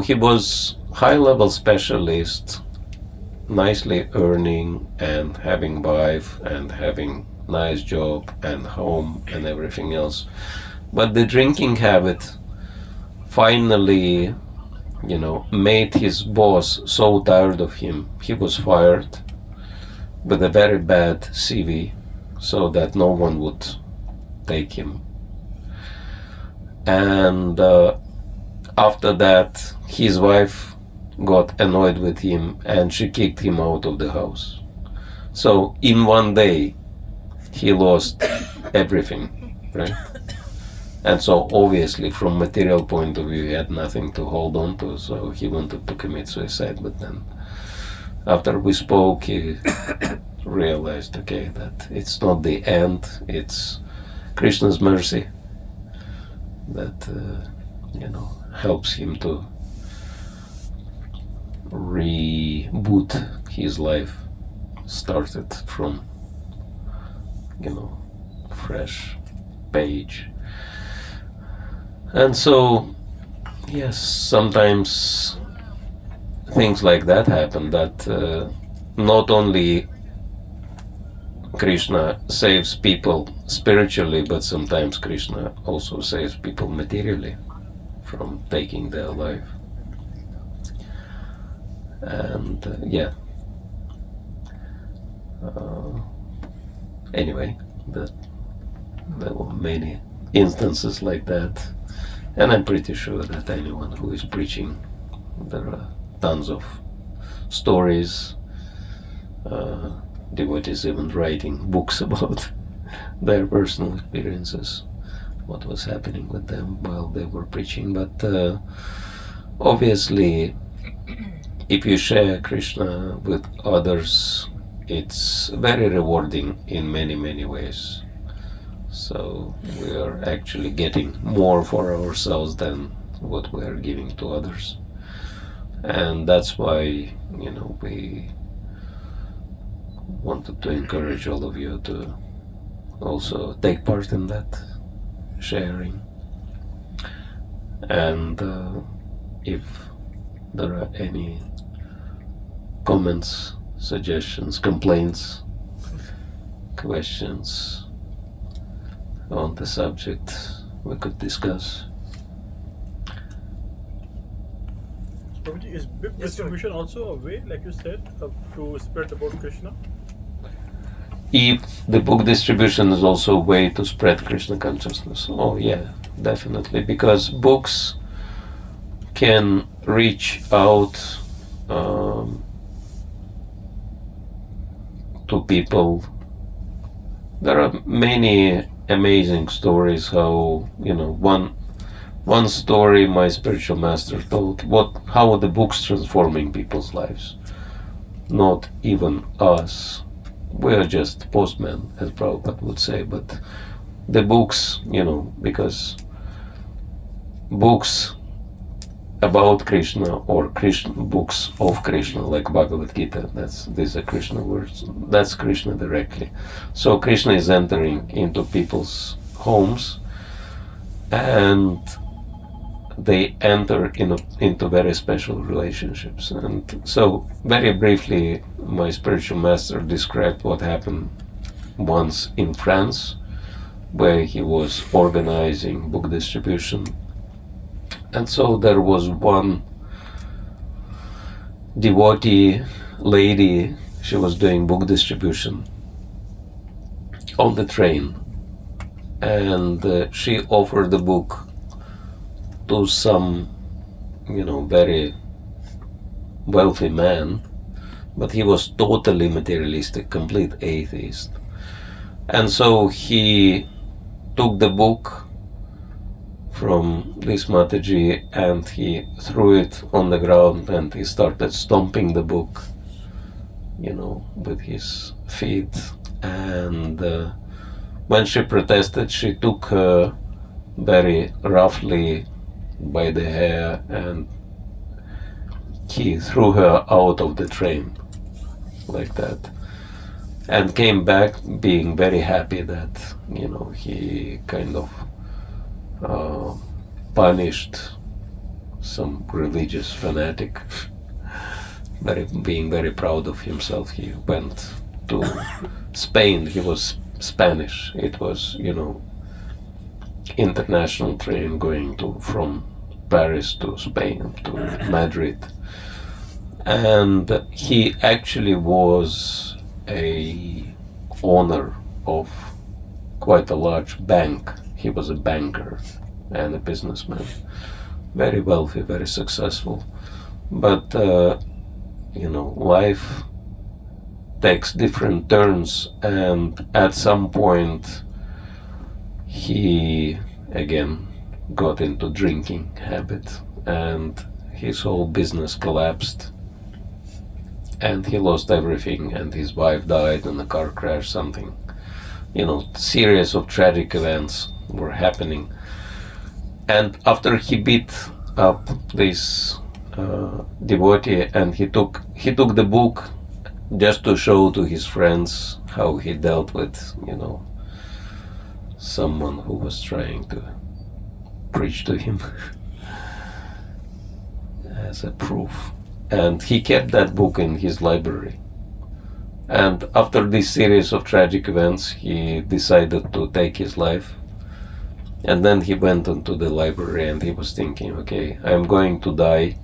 he was high-level specialist, nicely earning and having wife and having nice job and home and everything else, but the drinking habit finally made his boss so tired of him, he was fired with a very bad CV so that no one would take him. And after that, his wife got annoyed with him and she kicked him out of the house. So in one day, he lost everything, right? And so obviously from material point of view he had nothing to hold on to, so he wanted to commit suicide. But then after we spoke, he realized, okay, that it's not the end, it's Krishna's mercy that helps him to reboot his life, started from fresh page. And so, yes, sometimes things like that happen, that not only Krishna saves people spiritually, but sometimes Krishna also saves people materially from taking their life. And anyway, there were many instances like that. And I'm pretty sure that anyone who is preaching, there are tons of stories, devotees even writing books about their personal experiences, what was happening with them while they were preaching. But obviously, if you share Krishna with others, it's very rewarding in many, many ways. So we are actually getting more for ourselves than what we are giving to others. And that's why, we wanted to encourage all of you to also take part in that sharing. And if there are any comments, suggestions, complaints, questions on the subject, we could discuss. Prabhuji, is book distribution also a way, like you said, to spread about Krishna? If the book distribution is also a way to spread Krishna consciousness, oh yeah, definitely, because books can reach out to people. There are many amazing stories how, one story my spiritual master told, how the books transforming people's lives. Not even us. We are just postmen, as Prabhupada would say, but the books, because books about Krishna or books of Krishna, like Bhagwat Gita, these are Krishna words, that's Krishna directly. So Krishna is entering into people's homes, and they enter into very special relationships. And so very briefly, my spiritual master described what happened once in France, where he was organizing book distribution. And so there was one devotee lady, she was doing book distribution on the train, and she offered the book to some, very wealthy man, but he was totally materialistic, complete atheist. And so he took the book from this Mataji and he threw it on the ground and he started stomping the book, with his feet. And when she protested, she took her very roughly by the hair and he threw her out of the train like that, and came back being very happy that he kind of punished some religious fanatic. Being very proud of himself, he went to Spain. He was Spanish. It was international train going from Paris to Spain to Madrid. And he actually was a owner of quite a large bank. He was a banker and a businessman, very wealthy, very successful. But life takes different turns, and at some point he again got into drinking habit and his whole business collapsed and he lost everything, and his wife died in a car crash, something, series of tragic events were happening. And after he beat up this devotee, and he took the book just to show to his friends how he dealt with someone who was trying to preach to him as a proof. And he kept that book in his library. And after this series of tragic events, he decided to take his life. And then he went into the library and he was thinking, okay, I'm going to die.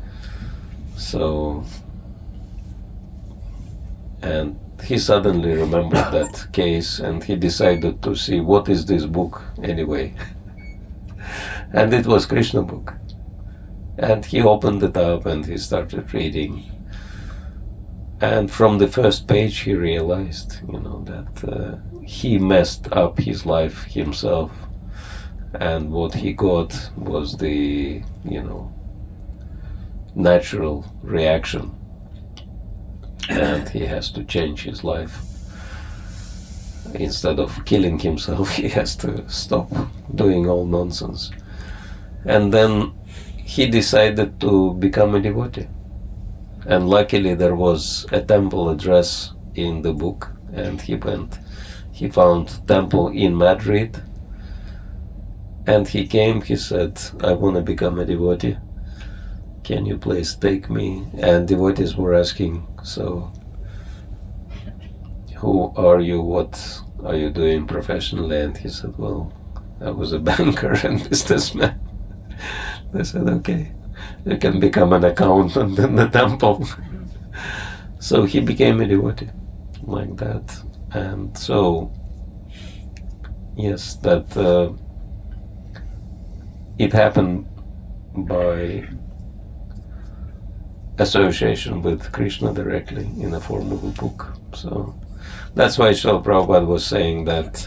And he suddenly remembered that case and he decided to see what is this book anyway. And it was Krishna book. And he opened it up and he started reading. And from the first page he realized, that he messed up his life himself. And what he got was the, natural reaction. And he has to change his life. Instead of killing himself, he has to stop doing all nonsense. And then he decided to become a devotee. And luckily there was a temple address in the book, and he found temple in Madrid, and he came, he said, I want to become a devotee. Can you please take me? And devotees were asking, so who are you? What are you doing professionally? And he said, well, I was a banker and businessman. They said, okay, you can become an accountant in the temple. So he became a devotee like that. And so, yes, that it happened by association with Krishna directly in the form of a book. So that's why Srila Prabhupada was saying that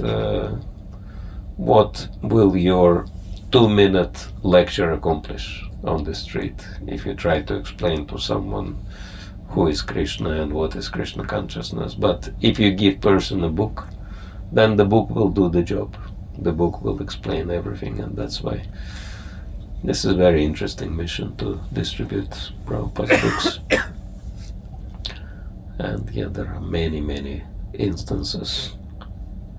what will your 2-minute lecture accomplish on the street if you try to explain to someone who is Krishna and what is Krishna consciousness? But if you give person a book, then the book will do the job. The book will explain everything, and that's why this is a very interesting mission to distribute Prabhupada's books. And yeah, there are many, many instances.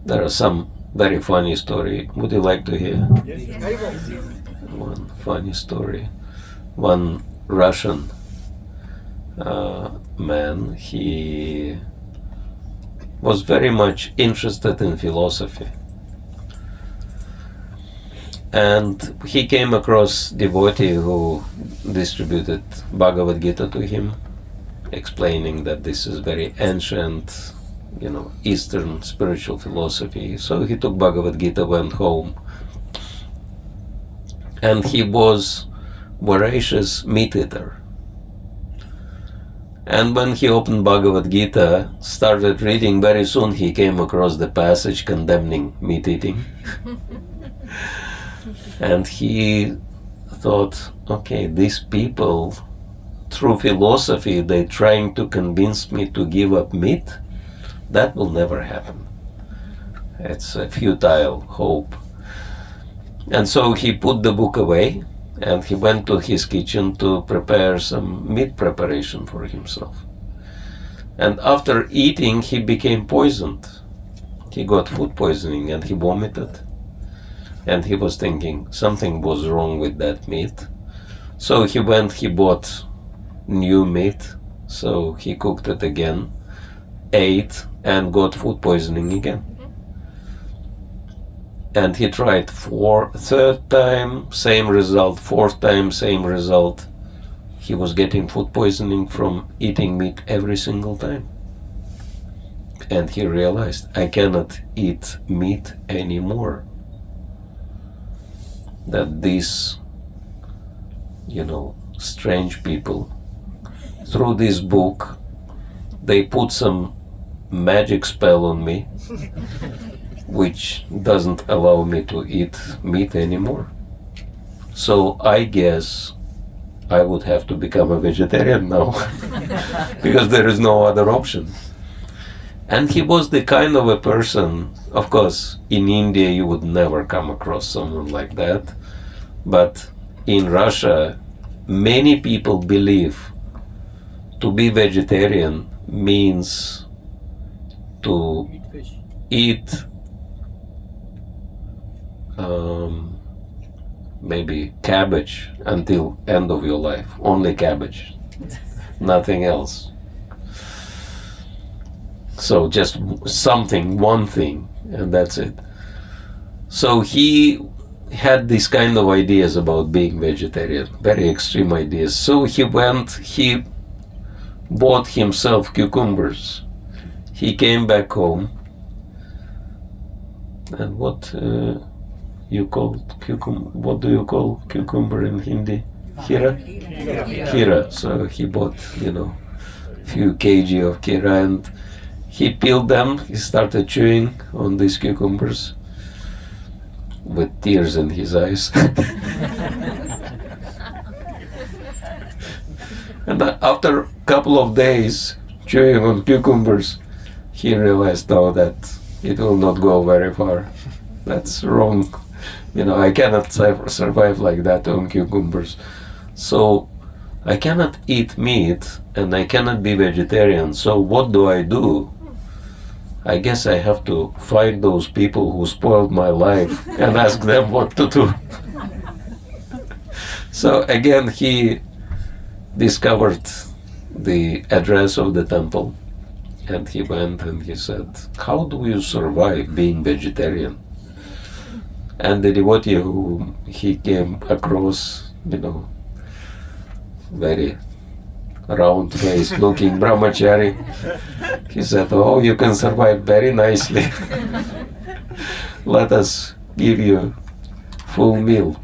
There are some very funny story. Would you like to hear? Yes. One funny story. One Russian man, he was very much interested in philosophy. And he came across devotee who distributed Bhagavad Gita to him, explaining that this is very ancient, Eastern spiritual philosophy. So he took Bhagavad Gita, went home, and he was voracious meat eater. And when he opened Bhagavad Gita, started reading, very soon he came across the passage condemning meat eating. And he thought, okay, these people, through philosophy, they're trying to convince me to give up meat. That will never happen. It's a futile hope. And so he put the book away, and he went to his kitchen to prepare some meat preparation for himself. And after eating, he became poisoned. He got food poisoning and he vomited. And he was thinking something was wrong with that meat. So he bought new meat. So he cooked it again, ate, and got food poisoning again. And he tried third time, same result, fourth time, same result. He was getting food poisoning from eating meat every single time. And he realized, I cannot eat meat anymore. That these, strange people, through this book, they put some magic spell on me, which doesn't allow me to eat meat anymore. So I guess I would have to become a vegetarian now, because there is no other option. And he was the kind of a person, of course, in India you would never come across someone like that, but in Russia, many people believe to be vegetarian means to eat maybe cabbage until end of your life. Only cabbage, nothing else. So just one thing, and that's it. So he had these kind of ideas about being vegetarian, very extreme ideas. So he bought himself cucumbers. He came back home, and what you call cucumber? What do you call cucumber in Hindi? Kira? Kira. So he bought, few kg of kira, and he peeled them. He started chewing on these cucumbers with tears in his eyes. And after a couple of days chewing on cucumbers, he realized now that it will not go very far. That's wrong. I cannot survive like that on cucumbers. So I cannot eat meat and I cannot be vegetarian. So what do? I guess I have to find those people who spoiled my life and ask them what to do. So again, he discovered the address of the temple, and he went and he said, how do you survive being vegetarian? And the devotee who he came across, very round-faced looking brahmachari, he said, oh, you can survive very nicely. Let us give you full meal,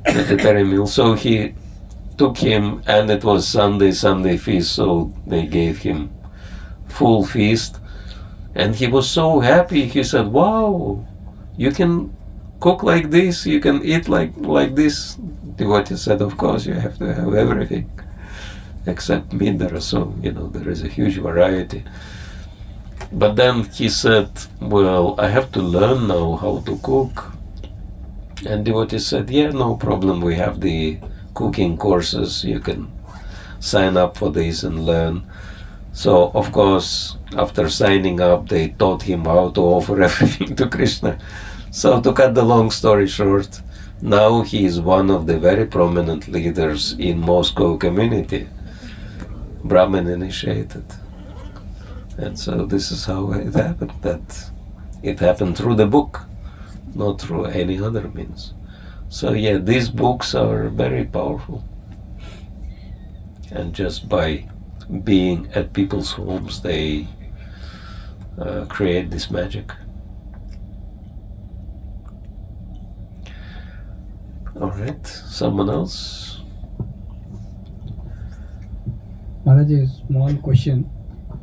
vegetarian meal. So he took him, and it was Sunday feast, so they gave him full feast. And he was so happy. He said, wow, you can cook like this, you can eat like this. Devotee said, of course, you have to have everything except meat. There is a huge variety. But then he said, well, I have to learn now how to cook. And devotee said, yeah, no problem, we have the cooking courses, you can sign up for this and learn. So of course, after signing up, they taught him how to offer everything to Krishna. So to cut the long story short, now he is one of the very prominent leaders in Moscow community, Brahmin initiated. And so this is how it happened, that it happened through the book, not through any other means. So yeah, these books are very powerful. And just by being at people's homes, they create this magic. All right, someone else? Bhakti, Maharaja, a small question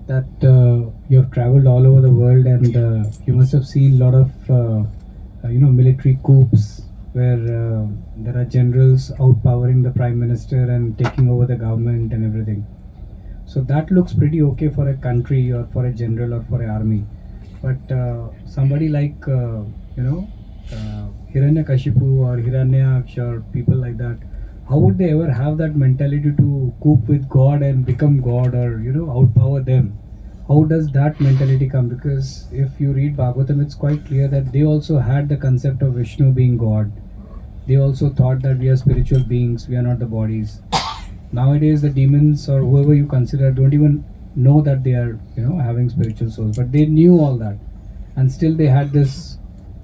that you have traveled all over the world and you must have seen a lot of military coups where there are generals outpowering the prime minister and taking over the government and everything. So that looks pretty okay for a country or for a general or for an army. But somebody like Hiranyakashipu or Hiranyaksh or people like that, how would they ever have that mentality to cope with God and become God or outpower them? How does that mentality come? Because if you read Bhagavatam, it's quite clear that they also had the concept of Vishnu being God. They also thought that we are spiritual beings, we are not the bodies. Nowadays, the demons or whoever you consider don't even know that they are having spiritual souls, but they knew all that, and still they had this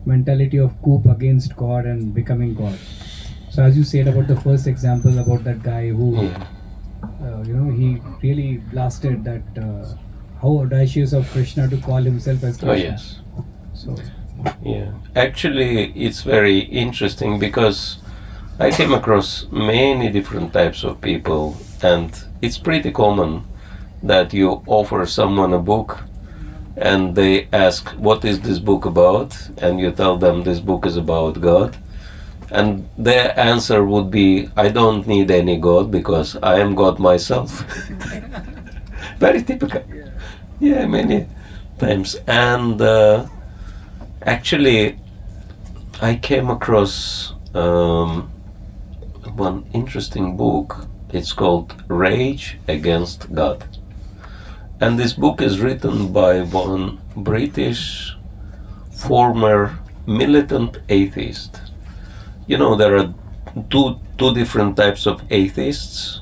mentality of coup against God and becoming God. So as you said about the first example about that guy who he really blasted that how audacious of Krishna to call himself as Krishna. Oh yes. So Yeah. Actually, it's very interesting because I came across many different types of people, and it's pretty common that you offer someone a book and they ask, what is this book about? And you tell them this book is about God. And their answer would be, I don't need any God because I am God myself. Very typical. Yeah, many times. And actually, I came across one interesting book. It's called Rage Against God. And this book is written by one British former militant atheist. There are two different types of atheists.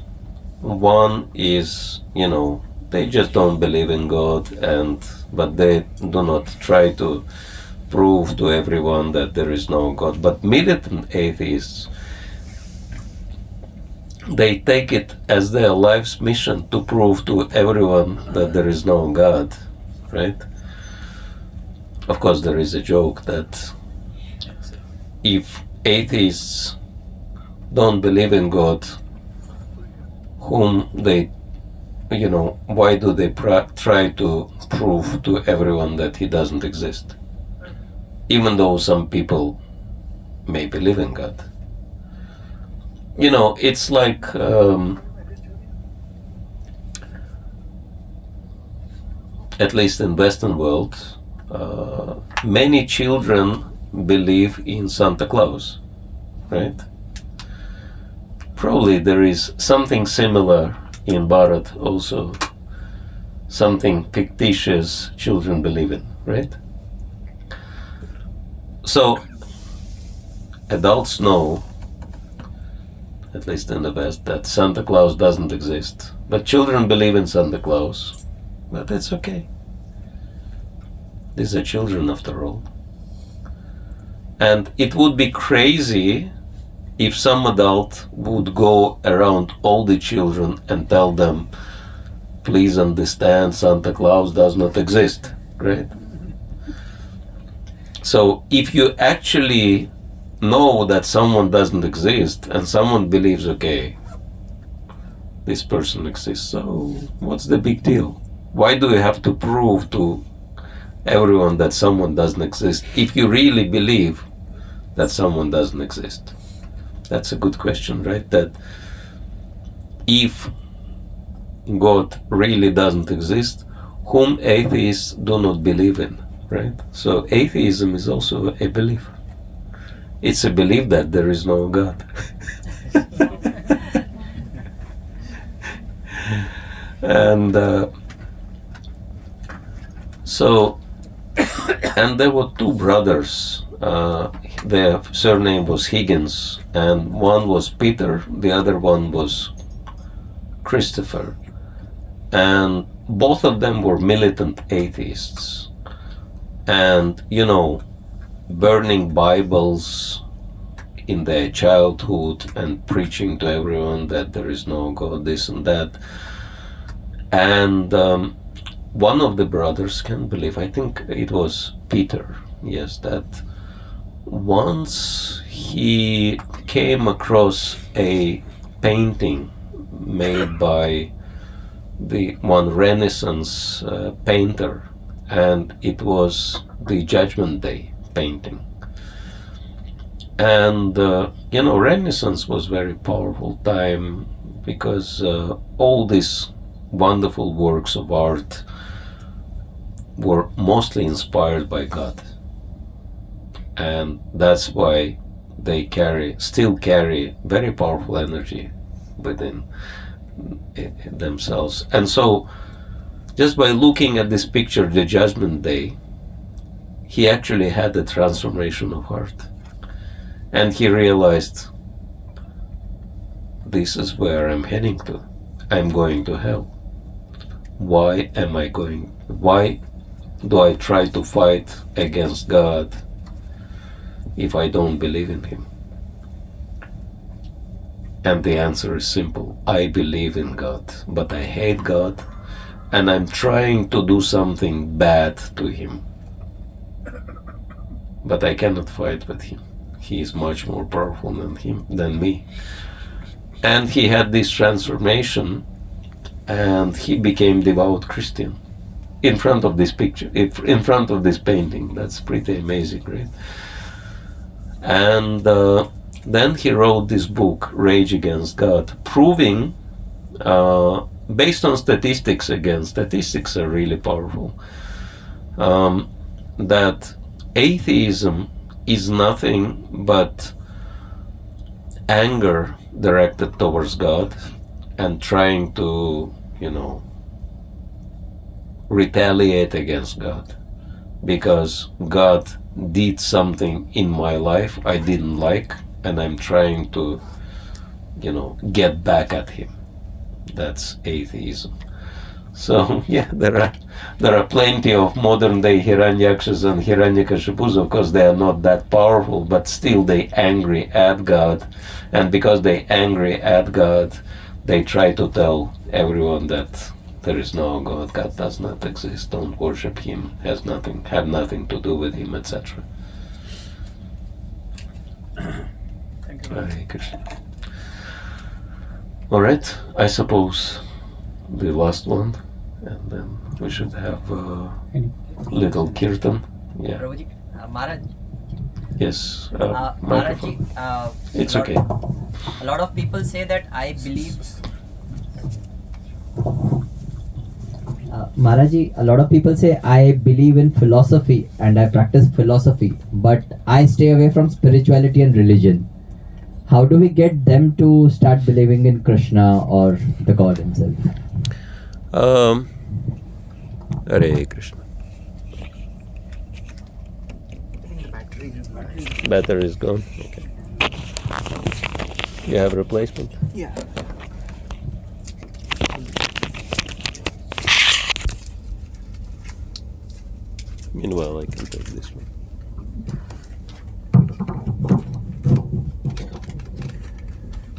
One is, they just don't believe in God, but they do not try to prove to everyone that there is no God. But militant atheists, they take it as their life's mission to prove to everyone that there is no God, right? Of course, there is a joke that if atheists don't believe in God, why do they try to prove to everyone that he doesn't exist? Even though some people may believe in God. It's like at least in Western world, many children believe in Santa Claus, right? Probably there is something similar in Bharat also, something fictitious children believe in, right? So adults know, at least in the West, that Santa Claus doesn't exist. But children believe in Santa Claus. But it's okay. These are children after all. And it would be crazy if some adult would go around all the children and tell them, please understand, Santa Claus does not exist, right? So if you actually know that someone doesn't exist and someone believes, okay, this person exists, so what's the big deal? Why do you have to prove to everyone that someone doesn't exist if you really believe that someone doesn't exist? That's a good question, right? That if God really doesn't exist, whom atheists do not believe in, right? So atheism is also a belief. It's a belief that there is no God. And and there were two brothers. Their surname was Higgins, and one was Peter, the other one was Christopher. And both of them were militant atheists. And, burning Bibles in their childhood and preaching to everyone that there is no God, this and that. And one of the brothers can believe, I think it was Peter, yes, that once he came across a painting made by the one Renaissance painter, and it was the Judgment Day painting. And Renaissance was very powerful time because all these wonderful works of art were mostly inspired by God, and that's why they still carry very powerful energy within themselves. And so just by looking at this picture, the Judgment Day, he actually had a transformation of heart, and he realized, this is where I'm heading to. I'm going to hell. Why do I try to fight against God if I don't believe in him? And the answer is simple. I believe in God, but I hate God, and I'm trying to do something bad to him. But I cannot fight with him. He is much more powerful than me. And he had this transformation, and he became devout Christian in front of this picture, in front of this painting. That's pretty amazing, right? And then he wrote this book, Rage Against God, proving, based on statistics again, statistics are really powerful, that atheism is nothing but anger directed towards God and trying to, retaliate against God because God did something in my life I didn't like, and I'm trying to, get back at him. That's atheism. So yeah, there are plenty of modern day Hiranyakshas and Hiranyakashipus. Of course, they are not that powerful, but still they angry at God, and because they angry at God, they try to tell everyone that there is no God, God does not exist, don't worship him, have nothing to do with him, etc. Thank you. Hare Krishna. All right, I suppose the last one, and then we should have a little kirtan. Yeah. Prabhuji, Maharaj. Yes. Maharaj, Microphone. It's okay. A lot of people say that I believe. Maharaji, a lot of people say I believe in philosophy and I practice philosophy, but I stay away from spirituality and religion. How do we get them to start believing in Krishna or the God himself? Hare Krishna. Battery is gone. Okay. You have replacement? Yeah. Meanwhile, I can take this one.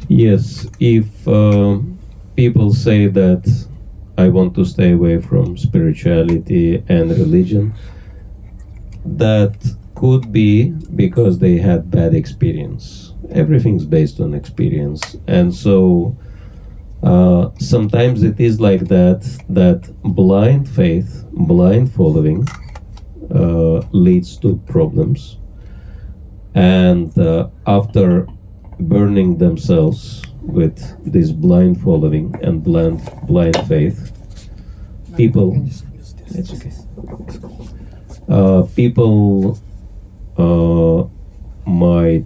Yes, if people say that I want to stay away from spirituality and religion, that could be because they had bad experience. Everything's based on experience, and so sometimes it is like that blind faith, blind following leads to problems, and after burning themselves with this blind following and blind faith, people it's okay. People might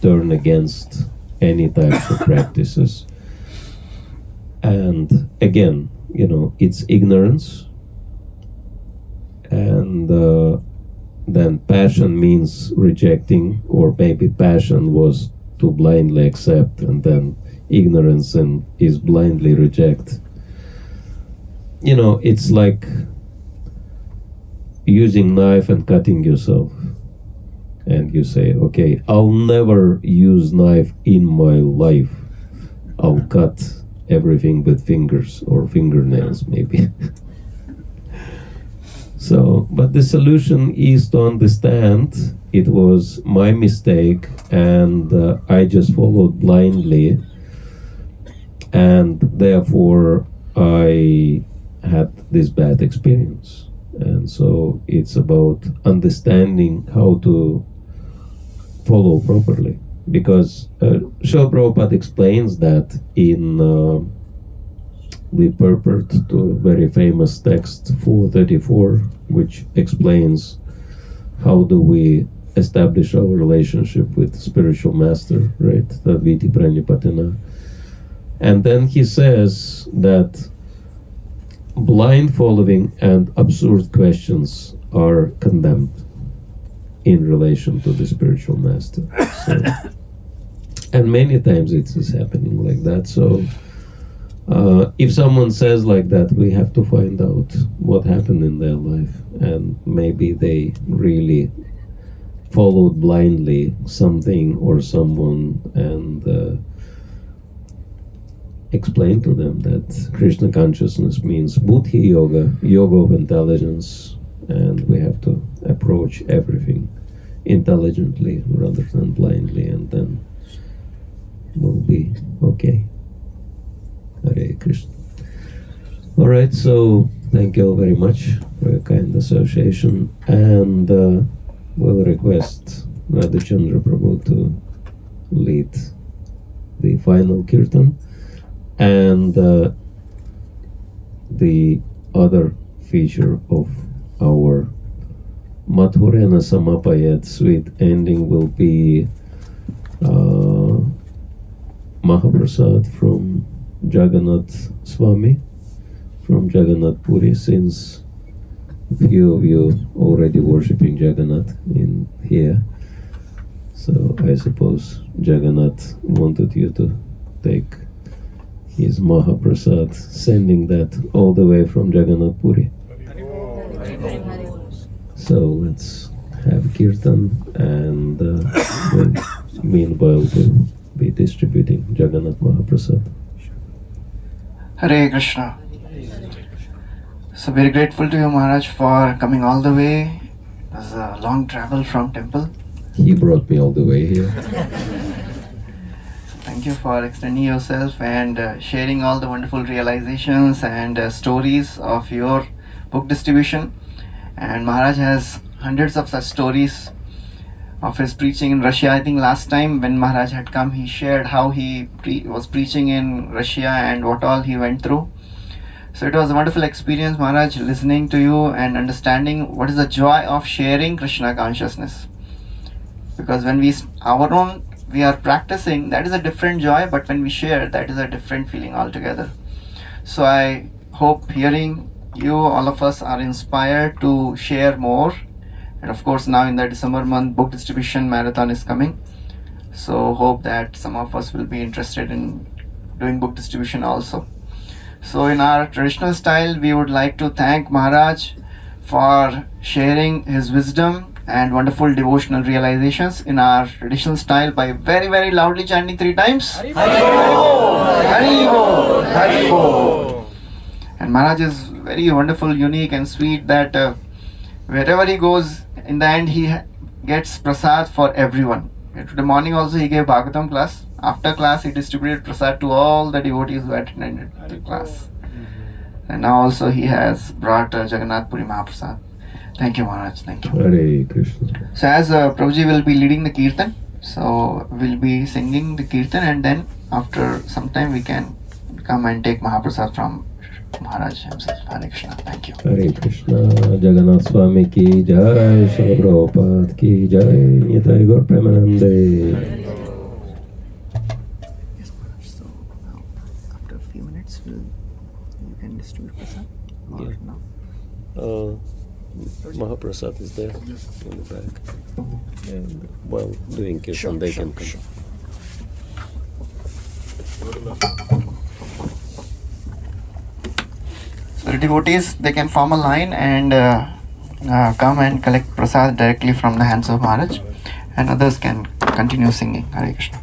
turn against any types of practices, and again it's ignorance, and then passion means rejecting, or maybe passion was to blindly accept, and then ignorance is blindly reject. It's like using knife and cutting yourself, and you say, okay, I'll never use knife in my life, I'll cut everything with fingers or fingernails maybe. So, but the solution is to understand it was my mistake, and I just followed blindly, and therefore I had this bad experience. And so it's about understanding how to follow properly. Because Srila Prabhupada explains that in the purport to a very famous text 434, which explains how do we establish our relationship with spiritual master, right? Tadviti Pranipatena. And then he says that blind following and absurd questions are condemned in relation to the spiritual master. So, and many times it is happening like that. So if someone says like that, we have to find out what happened in their life, and maybe they really followed blindly something or someone, and explain to them that Krishna consciousness means buddhi yoga, yoga of intelligence, and we have to approach everything intelligently rather than blindly, and then we'll be okay. Hare Krishna. All right, so thank you all very much for your kind association, and we'll request Radhachandra Prabhu to lead the final kirtan, and the other feature of our Madhurena Samapayat sweet ending will be Mahaprasad from Jagannath Swami from Jagannath Puri, since a few of you already worshipping Jagannath in here. So I suppose Jagannath wanted you to take his Mahaprasad, sending that all the way from Jagannath Puri. So let's have Kirtan, and meanwhile we'll be distributing Jagannath Mahaprasad. Hare Krishna. So very grateful to you, Maharaj, for coming all the way. It was a long travel from temple. He brought me all the way here. Thank you for extending yourself and sharing all the wonderful realizations and stories of your book distribution. And Maharaj has hundreds of such stories of his preaching in Russia. I think last time when Maharaj had come, he shared how he was preaching in Russia and what all he went through. So it was a wonderful experience, Maharaj, listening to you and understanding what is the joy of sharing Krishna consciousness. Because when we are practicing, that is a different joy, but when we share, that is a different feeling altogether. So I hope hearing you, all of us are inspired to share more. And of course, now in the December month, book distribution marathon is coming. So hope that some of us will be interested in doing book distribution also. So in our traditional style, we would like to thank Maharaj for sharing his wisdom and wonderful devotional realizations in our traditional style by very, very loudly chanting 3 times. Hari Bol! Hari Bol! Hari Bol! And Maharaj is very wonderful, unique and sweet that wherever he goes, in the end he gets prasad for everyone. Today morning also he gave Bhagavatam class. After class he distributed prasad to all the devotees who attended the class. And now also he has brought Jagannath Puri Mahaprasad. Thank you, Maharaj. Thank you. Hare Krishna. So as Prabhuji will be leading the kirtan, so we'll be singing the kirtan, and then after some time we can come and take Mahaprasad from Maharaj himself. Hare Krishna. Thank you. Hare Krishna. Jagannath Swami ki jai, Srila Prabhupada ki jai, Nitai Gaur Premanande. Yes, Maharaj. So now, after a few minutes, you can distribute prasad. Or now? Mahaprasad is there in the back. And while doing kirtan, they can come. So the devotees, they can form a line and come and collect prasad directly from the hands of Maharaj, and others can continue singing. Hare Krishna.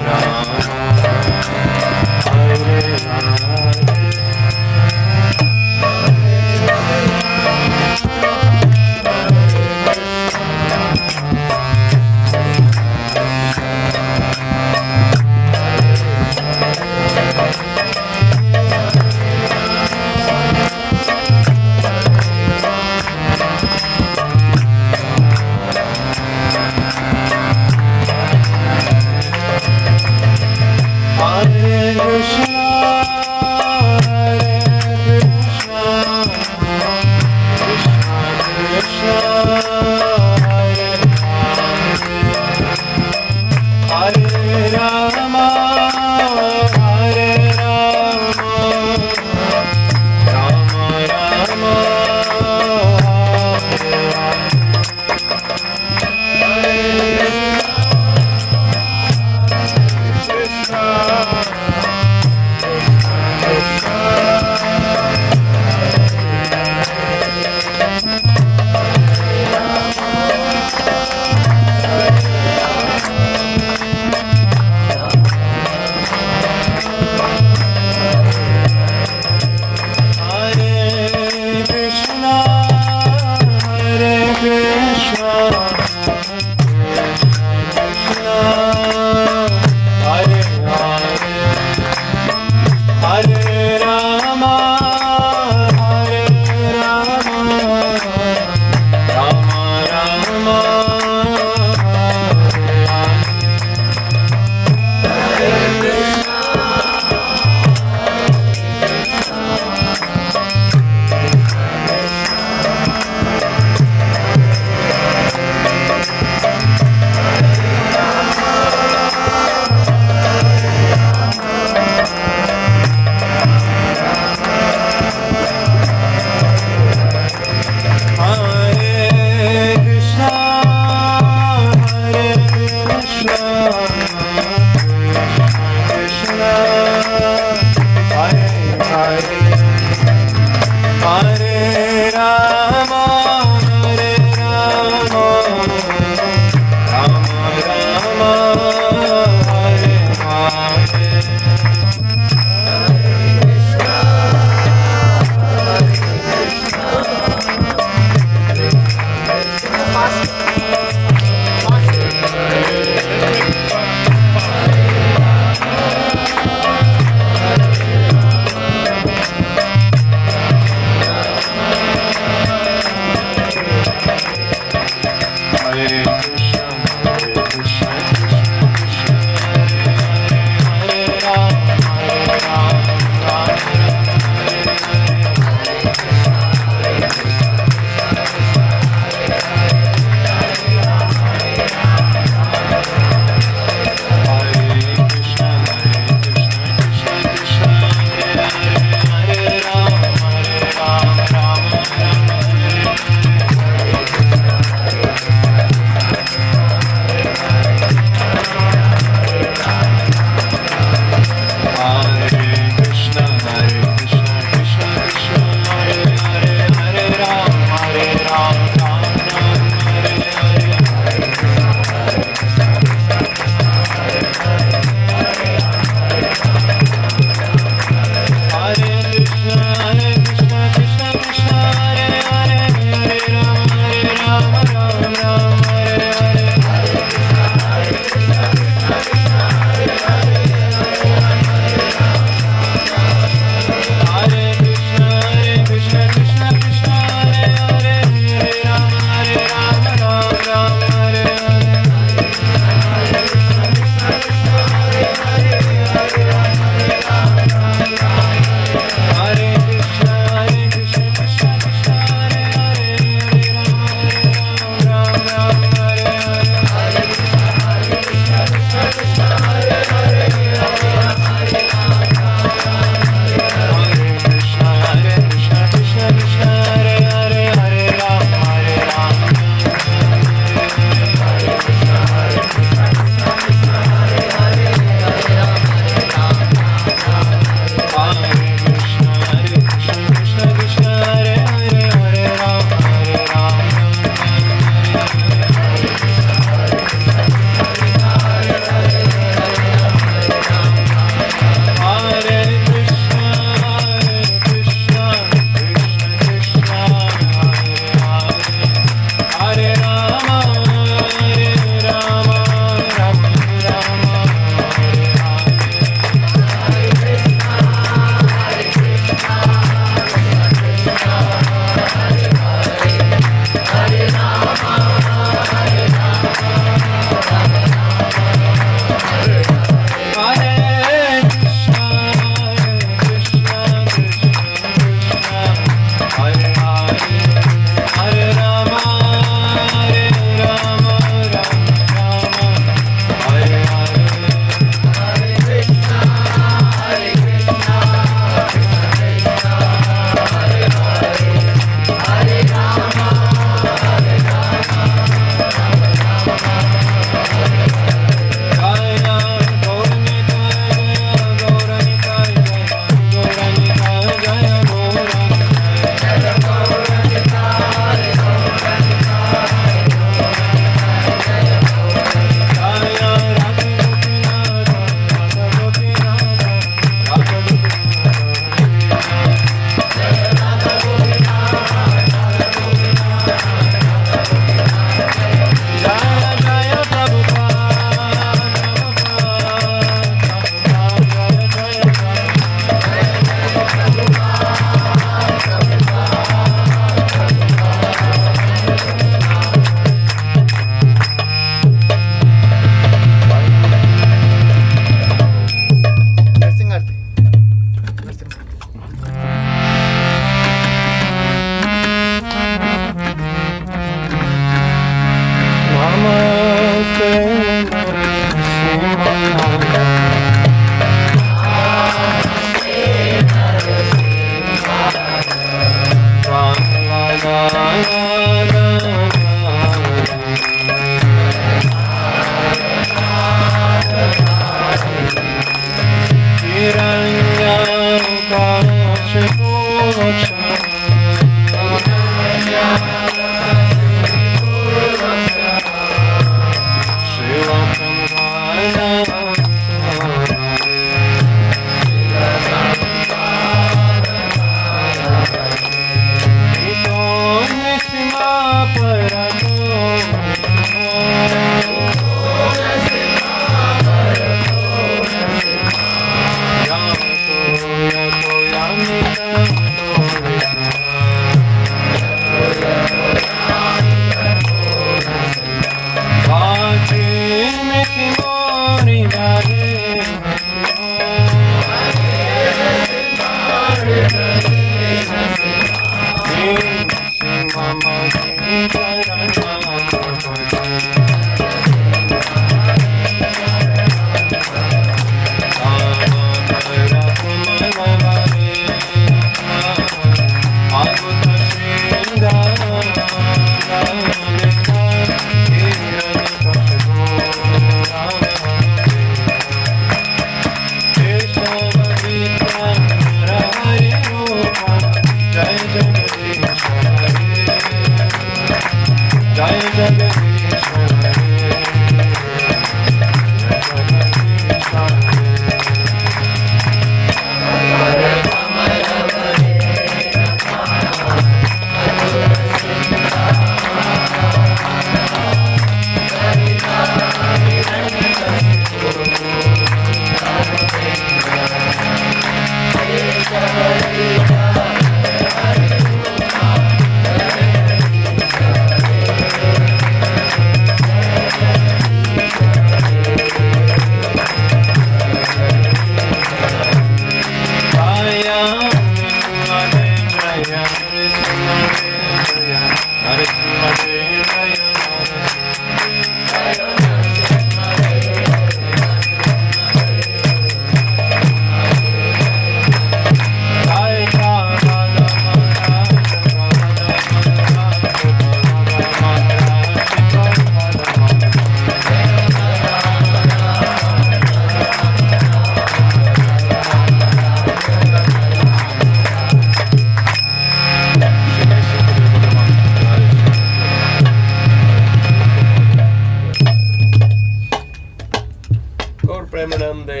Gaur Premanande.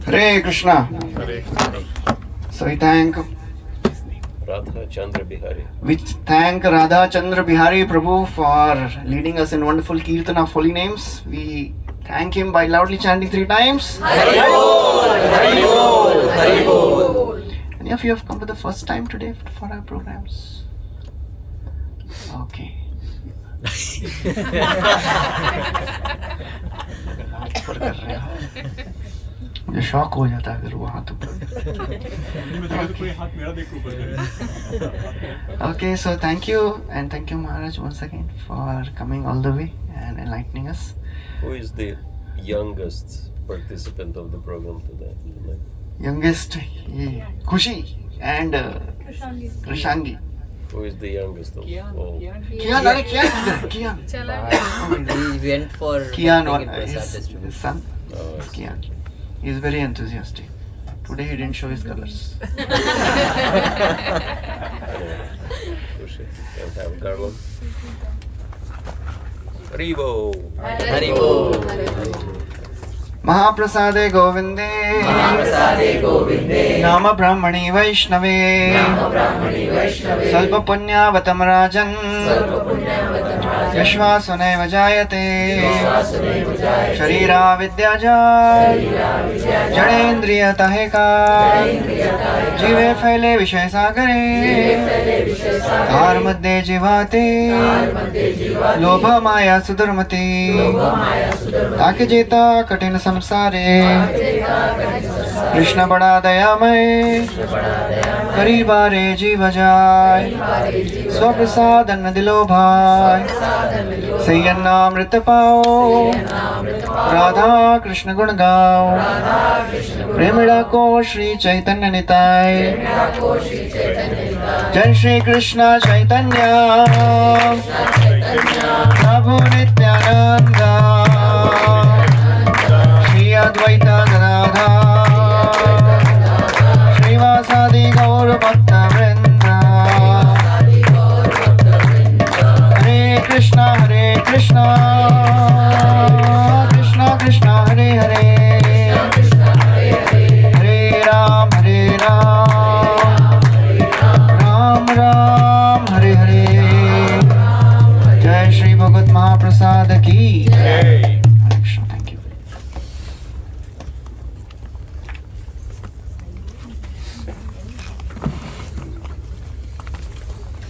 Hare Krishna. Hare So we thank Radha Chandra Bihari. Radha Chandra Bihari Prabhu for leading us in wonderful kirtan of holy names. We thank him by loudly chanting 3 times. Hari Bol, Hari Bol, Hari Bol. Any of you have come for the first time today for our programs? Okay. ऊपर कर रहे हो मुझे शौक हो जाता है अगर वो हाथ ऊपर Okay, so thank you Maharaj once again for coming all the way and enlightening us. Who is the youngest participant of the program today? Youngest Khushi and Krishangi. Who is the youngest of all? Kian. We went for Kian, Bhakti and Prasad his distribution. son. Oh, Kian. He is very enthusiastic. Today he didn't show his colors. Kushi. And have Garland. Haribo. Hari Bol. महाप्रसादे गोविंदे नाम ब्राह्मणी वैष्णवे स्वल्प पुण्यावतम राजन् विश्वासुनैव जायते शरीरा विद्याजा जड़ेन्द्रियतहेका जीवे फैले विषय सागरे तार मध्ये जीवाते लोभ माया सुदुर्मते ताके जेता कठिन संसारे कृष्ण बड़ा दयामय करी बारे जीव जाय स्वप्रसाद अन्न दिलो भाई सही अन्नामृत पाओ राधा कृष्ण गुण गाओ प्रेमिड़ा को श्री चैतन्य निताय जय श्री कृष्ण चैतन्य प्रभु नित्यानंद श्री अद्वैत गदाधर श्रीवासादि गौर भक्त वृंद हरे कृष्णा कृष्णा कृष्णा हरे हरे हरे राम राम राम हरे हरे। जय श्री भगवत महाप्रसाद की जय।